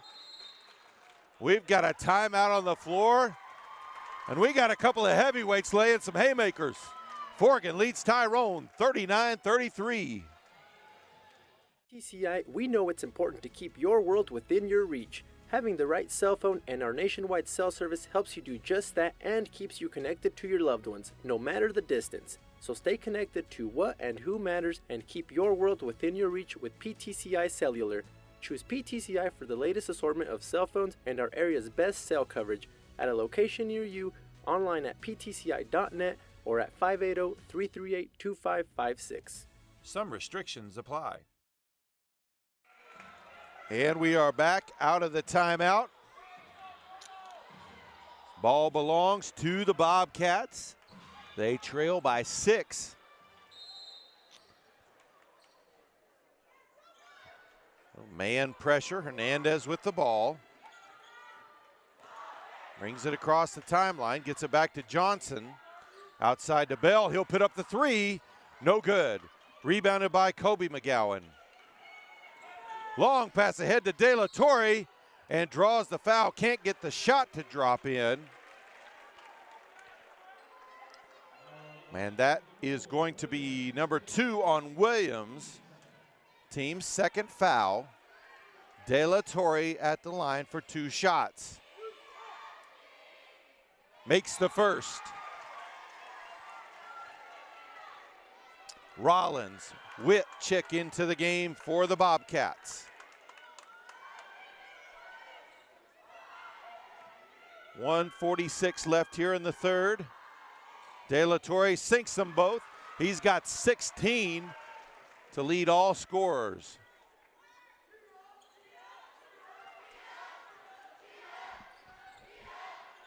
Speaker 3: We've got a timeout on the floor, and we got a couple of heavyweights laying some haymakers. Forgan leads Tyrone 39-33.
Speaker 1: PTCI, we know it's important to keep your world within your reach. Having the right cell phone and our nationwide cell service helps you do just that and keeps you connected to your loved ones, no matter the distance. So stay connected to what and who matters and keep your world within your reach with PTCI Cellular. Choose PTCI for the latest assortment of cell phones and our area's best cell coverage at a location near you, online at ptci.net or at 580-338-2556.
Speaker 2: Some restrictions apply.
Speaker 3: And we are back out of the timeout. Ball belongs to the Bobcats. They trail by 6. Man pressure, Hernandez with the ball. Brings it across the timeline, gets it back to Johnson. Outside to Bell, he'll put up the three. No good. Rebounded by Kobe McGowan. Long pass ahead to De La Torre and draws the foul. Can't get the shot to drop in. Man, that is going to be number 2 on Williams. Team's second foul. De La Torre at the line for 2 shots. Makes the first. Rollins, Witt check into the game for the Bobcats. 1:46 left here in the third. De La Torre sinks them both. He's got 16 to lead all scorers.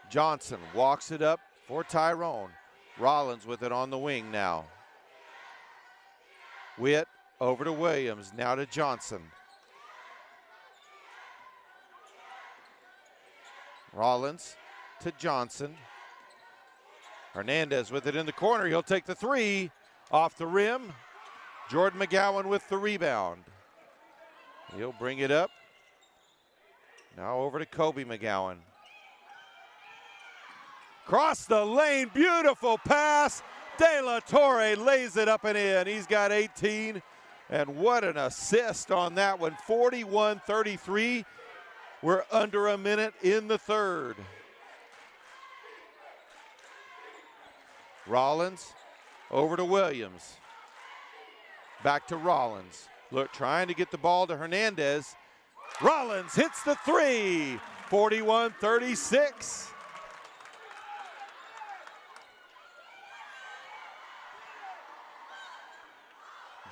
Speaker 3: Johnson walks it up for Tyrone. Rollins with it on the wing now. Witt over to Williams, now to Johnson. Rollins to Johnson. Hernandez with it in the corner. He'll take the three off the rim. Jordan McGowan with the rebound. He'll bring it up. Now over to Kobe McGowan. Cross the lane, beautiful pass. De La Torre lays it up and in. He's got 18, and what an assist on that one. 41-33. We're under a minute in the third. Rollins over to Williams. Back to Rollins. Look, trying to get the ball to Hernandez. Rollins hits the three. 41-36.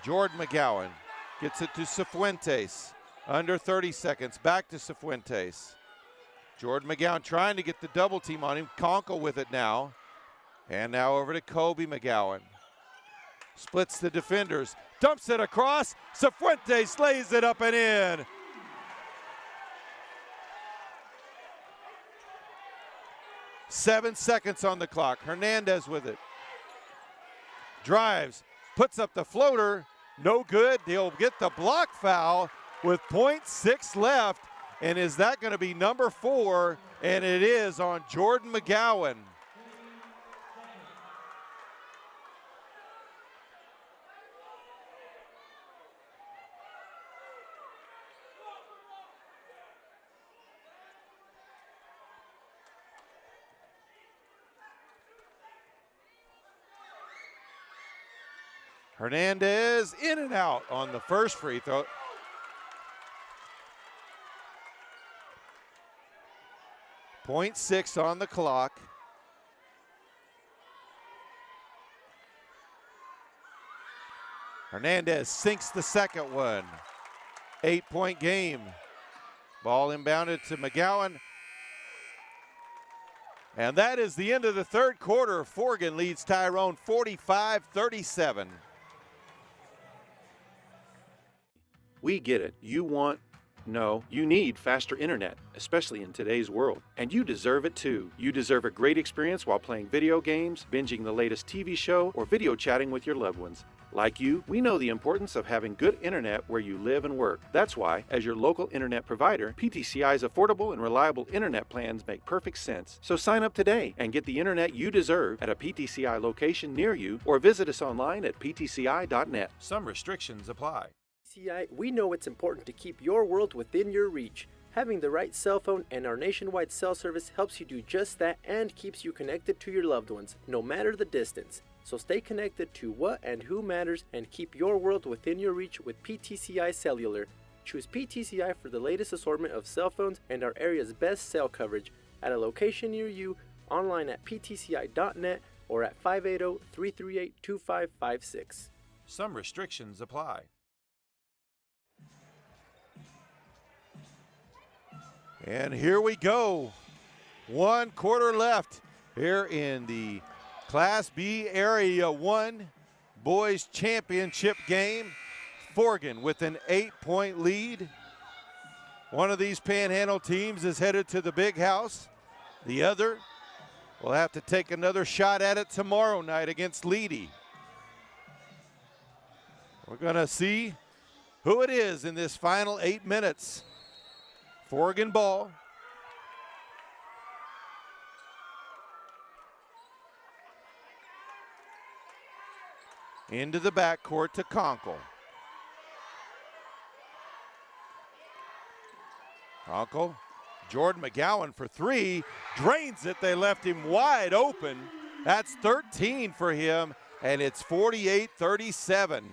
Speaker 3: Jordan McGowan gets it to Cifuentes. Under 30 seconds. Back to Cifuentes. Jordan McGowan trying to get the double team on him. Conkle with it now. And now over to Kobe McGowan. Splits the defenders. Dumps it across. Cifuentes lays it up and in. Seven seconds on the clock. Hernandez with it. Drives. Puts up the floater. No good. He'll get the block foul with .6 left. And is that going to be number 4? And it is on Jordan McGowan. Hernandez in and out on the first free throw. .6 on the clock. Hernandez sinks the second one. 8-point game. Ball inbounded to McGowan. And that is the end of the third quarter. Forgan leads Tyrone 45-37.
Speaker 4: We get it. You need faster internet, especially in today's world. And you deserve it too. You deserve a great experience while playing video games, binging the latest TV show, or video chatting with your loved ones. Like you, we know the importance of having good internet where you live and work. That's why, as your local internet provider, PTCI's affordable and reliable internet plans make perfect sense. So sign up today and get the internet you deserve at a PTCI location near you, or visit us online at ptci.net.
Speaker 2: Some restrictions apply.
Speaker 1: PTCI, we know it's important to keep your world within your reach. Having the right cell phone and our nationwide cell service helps you do just that and keeps you connected to your loved ones, no matter the distance. So stay connected to what and who matters and keep your world within your reach with PTCI Cellular. Choose PTCI for the latest assortment of cell phones and our area's best cell coverage at a location near you, online at ptci.net or at 580-338-2556.
Speaker 2: Some restrictions apply.
Speaker 3: And here we go. 1 quarter left here in the Class B Area 1 Boys Championship game. Forgan with an 8-point lead. One of these Panhandle teams is headed to the big house. The other will have to take another shot at it tomorrow night against Leedy. We're going to see who it is in this final 8 minutes. Forgan ball. Into the backcourt to Conkle. Conkle. Jordan McGowan for 3. Drains it. They left him wide open. That's 13 for him, and it's 48-37.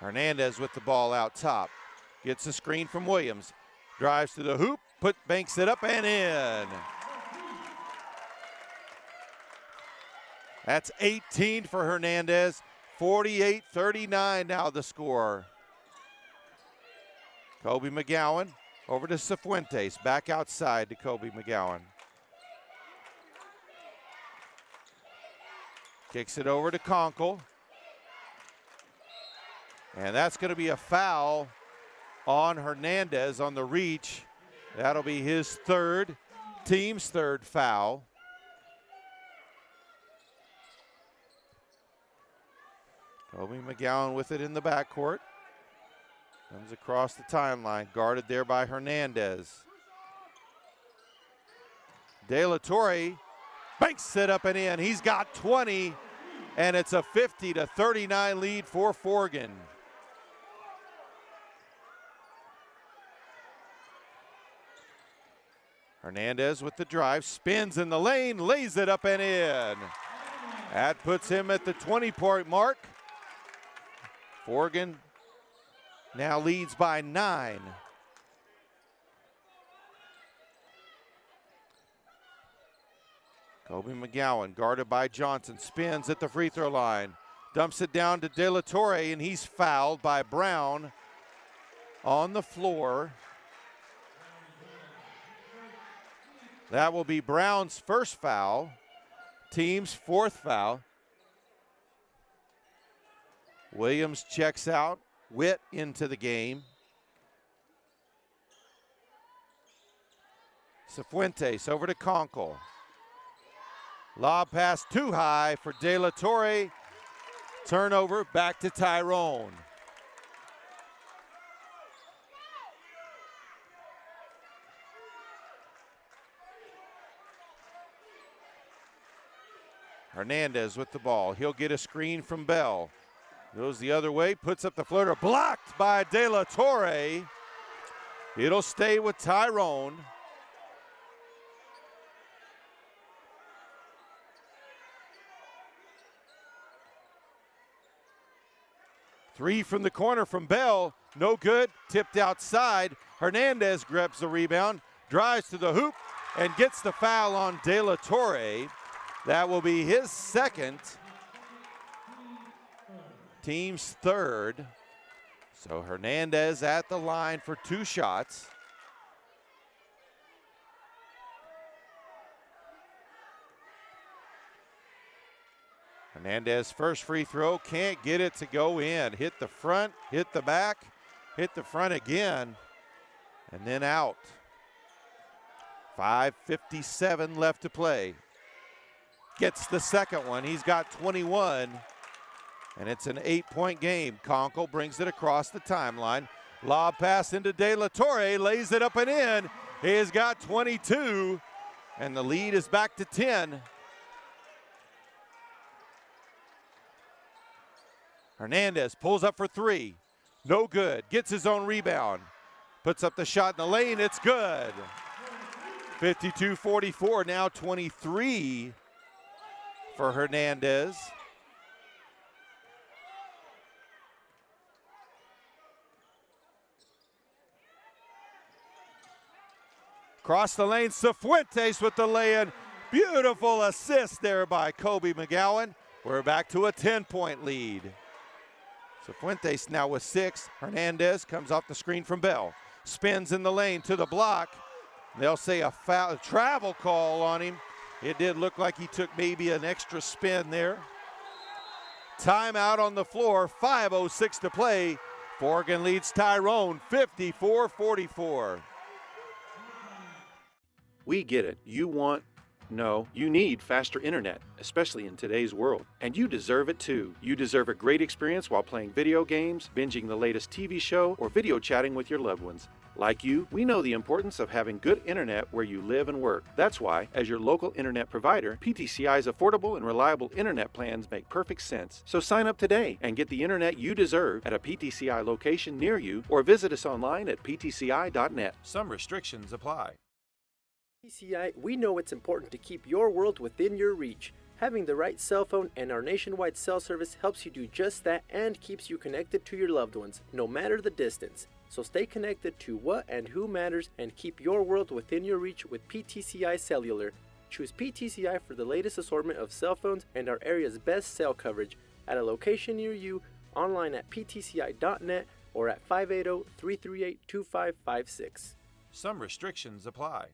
Speaker 3: Hernandez with the ball out top. Gets a screen from Williams. Drives to the hoop, banks it up and in. That's 18 for Hernandez. 48-39 now the score. Kobe McGowan over to Cifuentes. Back outside to Kobe McGowan. Kicks it over to Conkle. And that's going to be a foul on Hernandez on the reach. That'll be his third, team's third foul. Kobe McGowan with it in the backcourt. Comes across the timeline, guarded there by Hernandez. De La Torre banks it up and in. He's got 20, and it's a 50-39 lead for Forgan. Hernandez with the drive, spins in the lane, lays it up and in. That puts him at the 20-point mark. Forgan now leads by 9. Kobe McGowan, guarded by Johnson, spins at the free throw line, dumps it down to De La Torre, and he's fouled by Brown on the floor. That will be Brown's first foul, team's 4th foul. Williams checks out, Witt into the game. Cifuentes over to Conkle. Lob pass too high for De La Torre. Turnover, back to Tyrone. Hernandez with the ball. He'll get a screen from Bell. Goes the other way, puts up the floater, blocked by De La Torre. It'll stay with Tyrone. Three from the corner from Bell, no good, tipped outside. Hernandez grabs the rebound, drives to the hoop, and gets the foul on De La Torre. That will be his 2nd, team's 3rd. So Hernandez at the line for 2 shots. Hernandez first free throw, can't get it to go in. Hit the front, hit the back, hit the front again, and then out. 5:57 left to play. Gets the second one, he's got 21, and it's an 8-point game. Conkle brings it across the timeline. Lob pass into De La Torre, lays it up and in. He has got 22, and the lead is back to 10. Hernandez pulls up for 3. No good. Gets his own rebound. Puts up the shot in the lane. It's good. 52-44. Now 23 for Hernandez. Across the lane, Cifuentes with the lay-in. Beautiful assist there by Kobe McGowan. We're back to a 10-point lead. Cifuentes now with 6. Hernandez comes off the screen from Bell. Spins in the lane to the block. They'll say a foul, a travel call on him. It did look like he took maybe an extra spin there. Timeout on the floor, 5:06 to play. Forgan leads Tyrone 54-44.
Speaker 4: We get it. You need faster internet, especially in today's world. And you deserve it too. You deserve a great experience while playing video games, binging the latest TV show, or video chatting with your loved ones. Like you, we know the importance of having good internet where you live and work. That's why, as your local internet provider, PTCI's affordable and reliable internet plans make perfect sense. So sign up today and get the internet you deserve at a PTCI location near you, or visit us online at ptci.net.
Speaker 2: Some restrictions apply.
Speaker 1: PTCI, we know it's important to keep your world within your reach. Having the right cell phone and our nationwide cell service helps you do just that and keeps you connected to your loved ones, no matter the distance. So stay connected to what and who matters and keep your world within your reach with PTCI Cellular. Choose PTCI for the latest assortment of cell phones and our area's best cell coverage at a location near you, online at ptci.net or at 580-338-2556.
Speaker 2: Some restrictions apply.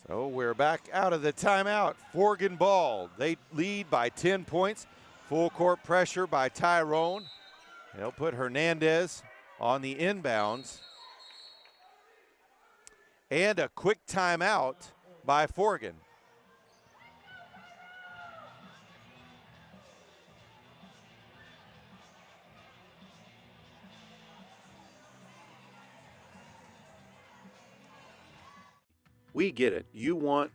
Speaker 3: So we're back out of the timeout. Forgan ball. They lead by 10 points. Full court pressure by Tyrone. They'll put Hernandez on the inbounds. And a quick timeout by Forgan.
Speaker 4: We get it. You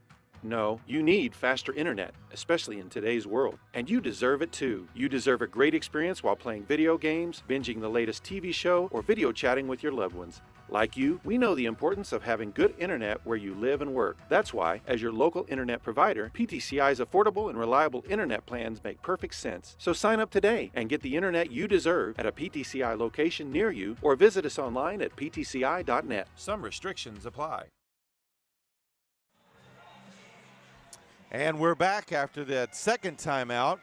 Speaker 4: need faster internet, especially in today's world. And you deserve it too. You deserve a great experience while playing video games, binging the latest TV show, or video chatting with your loved ones. Like you, we know the importance of having good internet where you live and work. That's why, as your local internet provider, PTCI's affordable and reliable internet plans make perfect sense. So sign up today and get the internet you deserve at a PTCI location near you, or visit us online at ptci.net.
Speaker 2: Some restrictions apply.
Speaker 3: And we're back after that second timeout.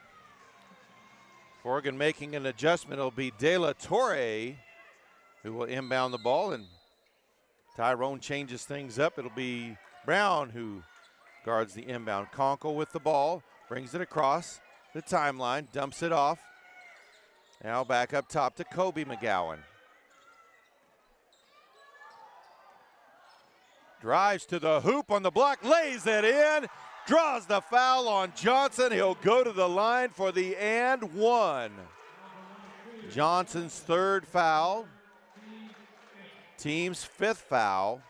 Speaker 3: Forgan making an adjustment. It'll be De La Torre who will inbound the ball, and Tyrone changes things up. It'll be Brown who guards the inbound. Conkle with the ball, brings it across the timeline, dumps it off. Now back up top to Kobe McGowan. Drives to the hoop on the block, lays it in, draws the foul on Johnson. He'll go to the line for the and one. Johnson's third foul. Team's fifth foul.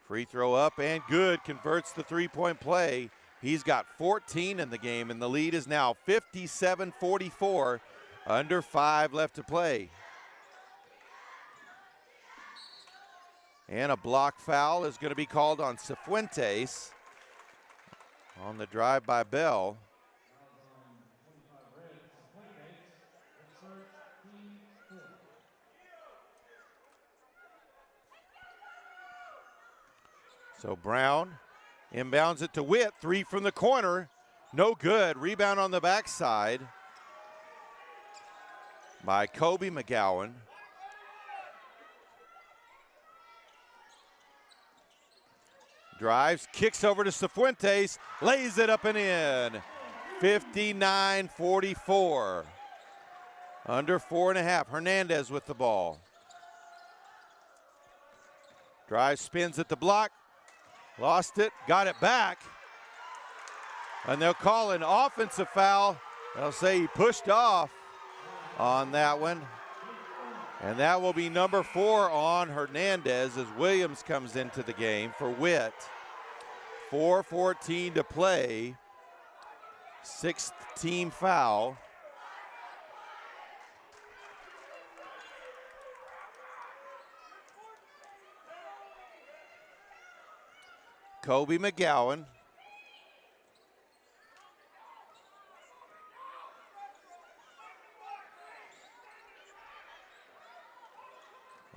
Speaker 3: Free throw up and good, converts the three-point play. He's got 14 in the game, and the lead is now 57-44, under 5 left to play. And a block foul is going to be called on Cifuentes on the drive by Bell. So Brown inbounds it to Witt, 3 from the corner, no good. Rebound on the backside by Kobe McGowan. Drives, kicks over to Cifuentes, lays it up and in. 59-44. Under 4.5. Hernandez with the ball. Drives, spins at the block. Lost it, got it back. And they'll call an offensive foul. They'll say he pushed off on that one. And that will be number 4 on Hernandez as Williams comes into the game for Witt. 4:14 to play. 6th team foul. Kobe McGowan.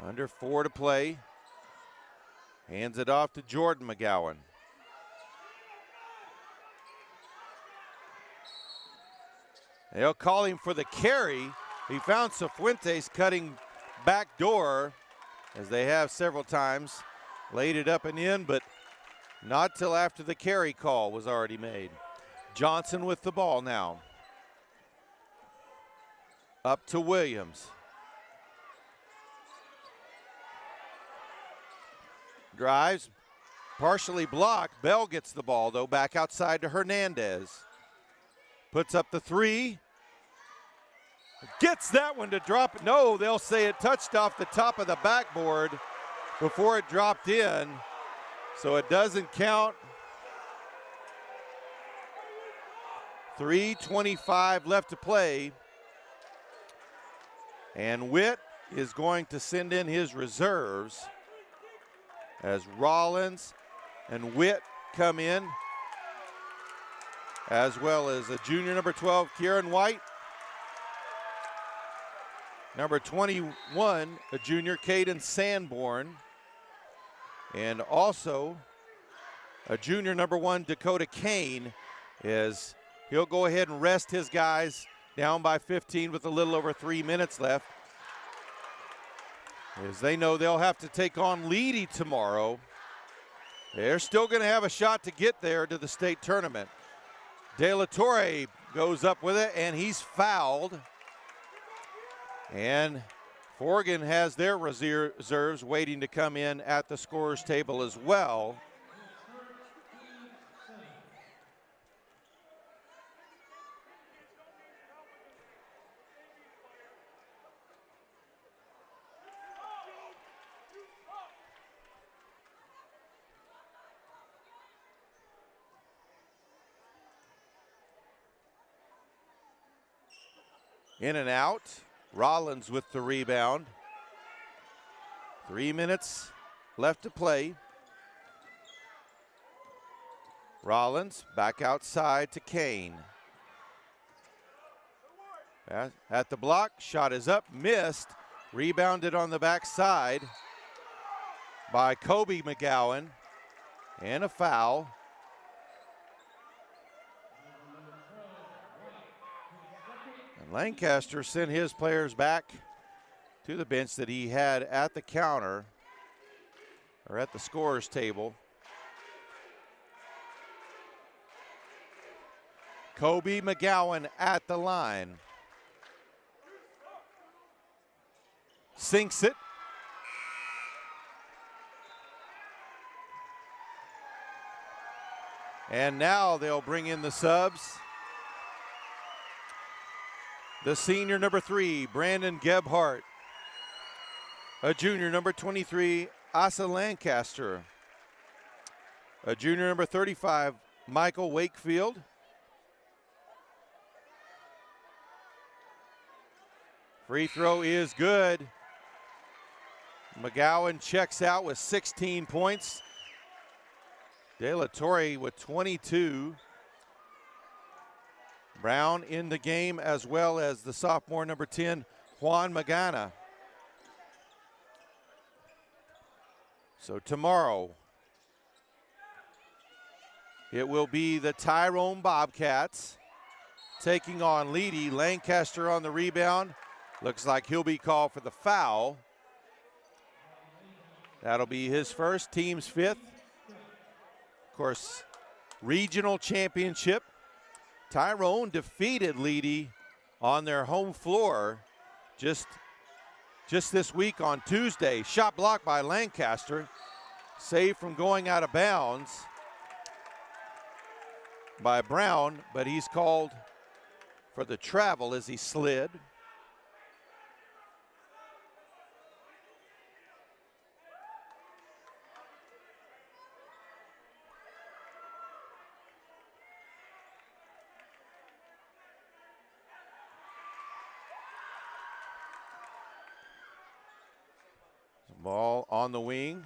Speaker 3: Under 4 to play. Hands it off to Jordan McGowan. They'll call him for the carry. He found Cifuentes cutting back door, as they have several times. Laid it up and in, but not till after the carry call was already made. Johnson with the ball now. Up to Williams. Drives, partially blocked. Bell gets the ball though, back outside to Hernandez. Puts up the 3. Gets that one to drop it. No, they'll say it touched off the top of the backboard before it dropped in. So it doesn't count. 3:25 left to play. And Witt is going to send in his reserves as Rollins and Witt come in, as well as a junior number 12, Kieran White. Number 21, a junior, Caden Sanborn. And also a junior number 1, Dakota Kane, is he'll go ahead and rest his guys down by 15 with a little over 3 minutes left, as they know they'll have to take on Leedy tomorrow. They're still going to have a shot to get there to the state tournament. De La Torre goes up with it, and he's fouled. And Forgan has their reserves waiting to come in at the scorer's table as well. In and out. Rollins with the rebound. 3 minutes left to play. Rollins back outside to Kane. At the block, shot is up, missed. Rebounded on the backside by Kobe McGowan. And a foul. And Lancaster sent his players back to the bench that he had at the counter, or at the scorer's table. Kobe McGowan at the line. Sinks it. And now they'll bring in the subs. The senior number 3, Brandon Gebhardt. A junior number 23, Asa Lancaster. A junior number 35, Michael Wakefield. Free throw is good. McGowan checks out with 16 points. De La Torre with 22. Brown in the game, as well as the sophomore number 10, Juan Magana. So tomorrow, it will be the Tyrone Bobcats taking on Leedy. Lancaster on the rebound. Looks like he'll be called for the foul. That'll be his first, team's 5th. Of course, regional championship. Tyrone defeated Leedy on their home floor just this week on Tuesday. Shot blocked by Lancaster. Saved from going out of bounds by Brown, but he's called for the travel as he slid. Ball on the wing.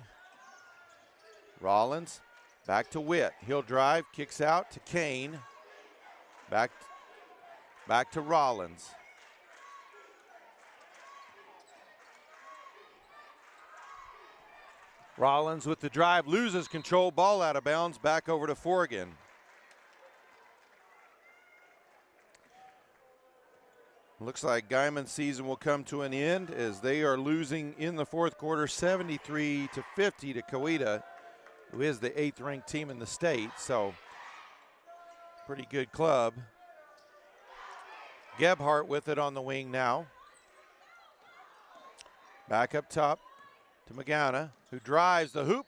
Speaker 3: Rollins back to Witt. He'll drive, kicks out to Kane. Back to Rollins. Rollins with the drive, loses control, ball out of bounds, back over to Forgan. Looks like Guyman's season will come to an end as they are losing in the fourth quarter 73-50 to Coweta, who is the 8th ranked team in the state. So pretty good club. Gebhardt with it on the wing now. Back up top to Magana, who drives the hoop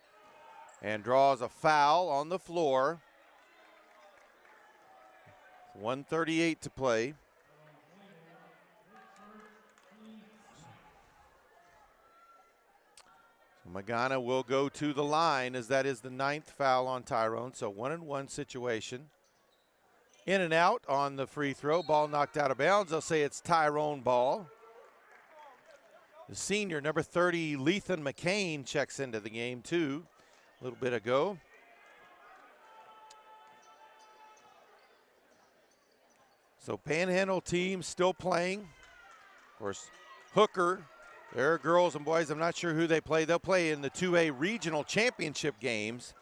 Speaker 3: and draws a foul on the floor. 1:38 to play. Magana will go to the line as that is the 9th foul on Tyrone, so 1-and-1 situation. In and out on the free throw, ball knocked out of bounds. They'll say it's Tyrone ball. The senior, number 30, Lethan McCain, checks into the game too a little bit ago. So Panhandle team still playing. Of course, Hooker. There are girls and boys, I'm not sure who they play. They'll play in the 2A regional championship games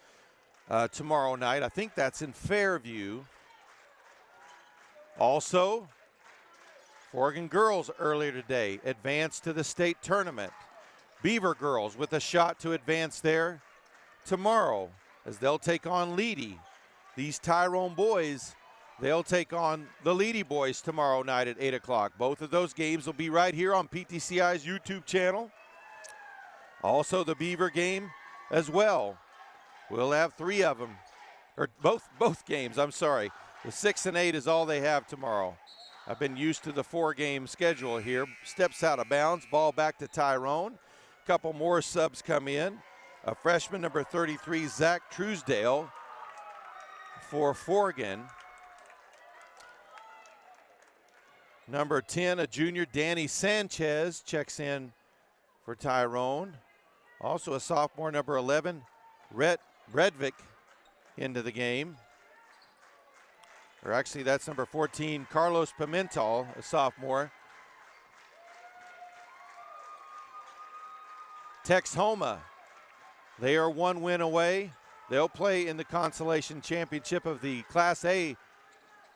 Speaker 3: tomorrow night. I think that's in Fairview. Also, Forgan girls earlier today advanced to the state tournament. Beaver girls with a shot to advance there tomorrow as they'll take on Leedy. These Tyrone boys, they'll take on the Leedy boys tomorrow night at 8 o'clock. Both of those games will be right here on PTCI's YouTube channel. Also the Beaver game as well. We'll have 3 of them, or both games, I'm sorry. The 6 and 8 is all they have tomorrow. I've been used to the 4-game schedule here. Steps out of bounds, ball back to Tyrone. A couple more subs come in. A freshman, number 33, Zach Truesdale for Forgan. Number 10, a junior, Danny Sanchez, checks in for Tyrone. Also a sophomore, number 11, Rhett Bredvik, into the game. Or actually, that's number 14, Carlos Pimentel, a sophomore. Texhoma, they are 1 win away. They'll play in the consolation championship of the Class A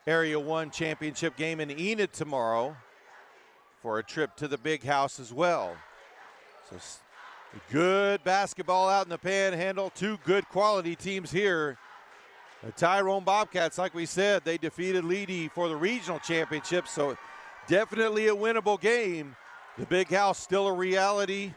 Speaker 3: Area 1 championship game in Enid tomorrow for a trip to the Big House as well. So good basketball out in the Panhandle. 2 good quality teams here. The Tyrone Bobcats, like we said, they defeated Leedy for the regional championship, so definitely a winnable game. The Big House still a reality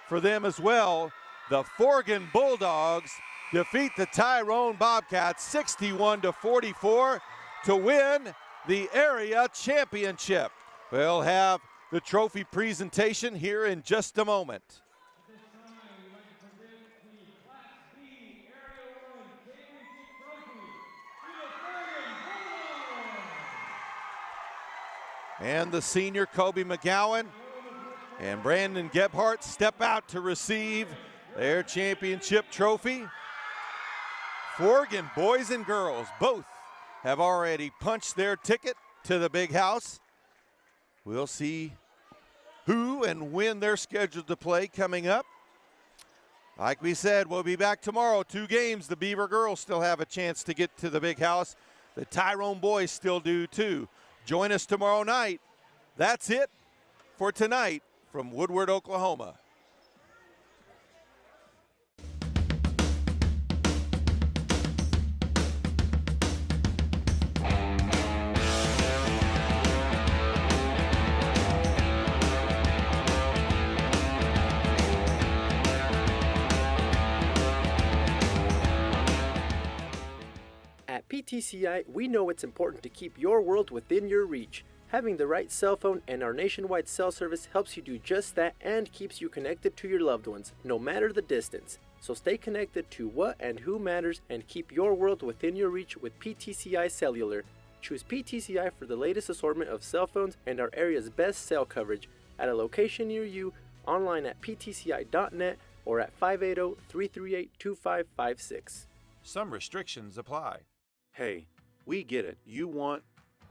Speaker 3: for them as well. The Forgan Bulldogs defeat the Tyrone Bobcats 61-44 to win the area championship. We'll have the trophy presentation here in just a moment. And the senior Kobe McGowan and Brandon Gebhardt step out to receive their championship trophy. Forgan boys and girls both have already punched their ticket to the Big House. We'll see who and when they're scheduled to play coming up. Like we said, we'll be back tomorrow. 2 games. The Beaver girls still have a chance to get to the Big House. The Tyrone boys still do too. Join us tomorrow night. That's it for tonight from Woodward, Oklahoma.
Speaker 1: At PTCI, we know it's important to keep your world within your reach. Having the right cell phone and our nationwide cell service helps you do just that and keeps you connected to your loved ones, no matter the distance. So stay connected to what and who matters and keep your world within your reach with PTCI Cellular. Choose PTCI for the latest assortment of cell phones and our area's best cell coverage at a location near you, online at ptci.net or at 580-338-2556.
Speaker 2: Some restrictions apply.
Speaker 4: Hey, we get it.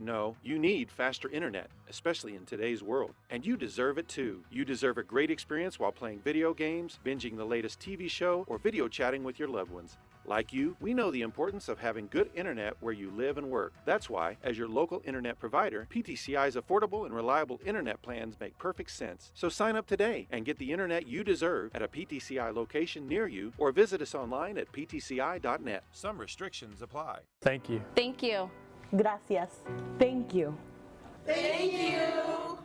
Speaker 4: No, you need faster internet, especially in today's world. And you deserve it too. You deserve a great experience while playing video games, binging the latest TV show, or video chatting with your loved ones. Like you, we know the importance of having good internet where you live and work. That's why, as your local internet provider, PTCI's affordable and reliable internet plans make perfect sense. So sign up today and get the internet you deserve at a PTCI location near you or visit us online at ptci.net.
Speaker 2: Some restrictions apply.
Speaker 7: Thank you.
Speaker 8: Thank you.
Speaker 9: Gracias. Thank you.
Speaker 10: Thank you.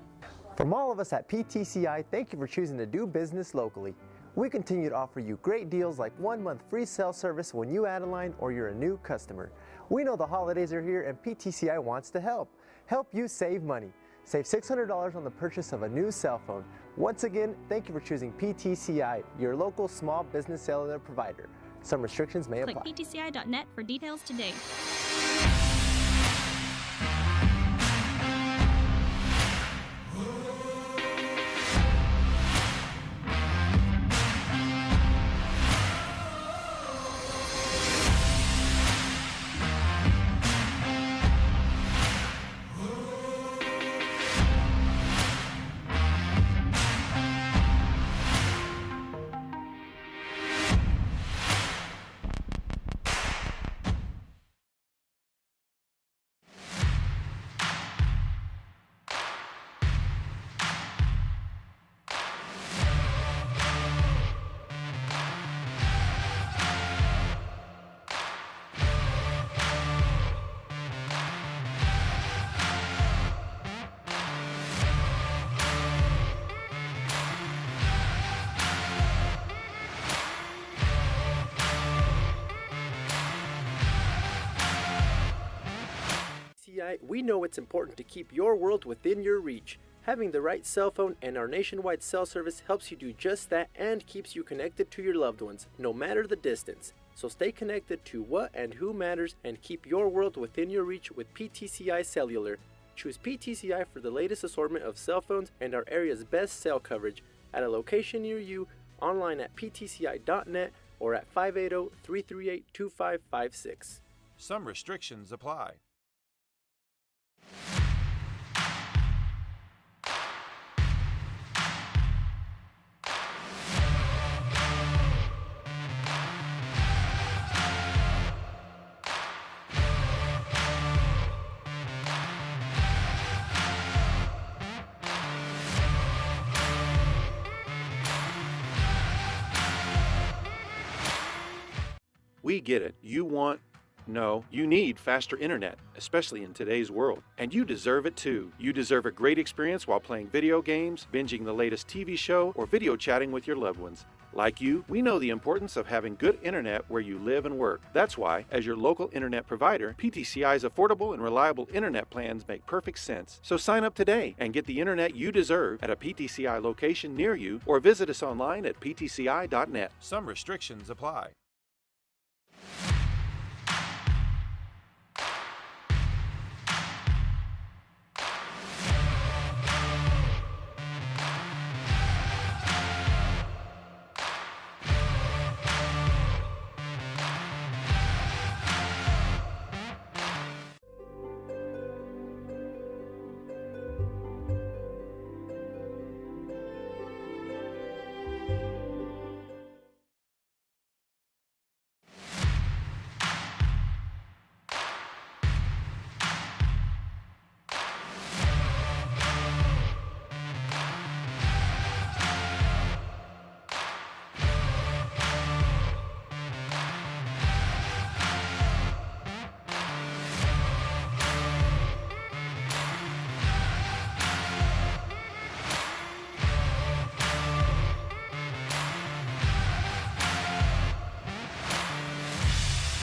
Speaker 1: From all of us at PTCI, thank you for choosing to do business locally. We continue to offer you great deals like 1 month free cell service when you add a line or you're a new customer. We know the holidays are here and PTCI wants to help. Help you save money. Save $600 on the purchase of a new cell phone. Once again, thank you for choosing PTCI, your local small business cellular provider. Some restrictions may apply.
Speaker 10: Click ptci.net for details today.
Speaker 1: We know it's important to keep your world within your reach. Having the right cell phone and our nationwide cell service helps you do just that and keeps you connected to your loved ones, no matter the distance. So stay connected to what and who matters and keep your world within your reach with PTCI Cellular. Choose PTCI for the latest assortment of cell phones and our area's best cell coverage at a location near you, online at ptci.net or at 580-338-2556.
Speaker 2: Some restrictions apply.
Speaker 4: We get it. You need faster internet, especially in today's world. And you deserve it too. You deserve a great experience while playing video games, binging the latest TV show, or video chatting with your loved ones. Like you, we know the importance of having good internet where you live and work. That's why, as your local internet provider, PTCI's affordable and reliable internet plans make perfect sense. So sign up today and get the internet you deserve at a PTCI location near you or visit us online at ptci.net.
Speaker 2: Some restrictions apply.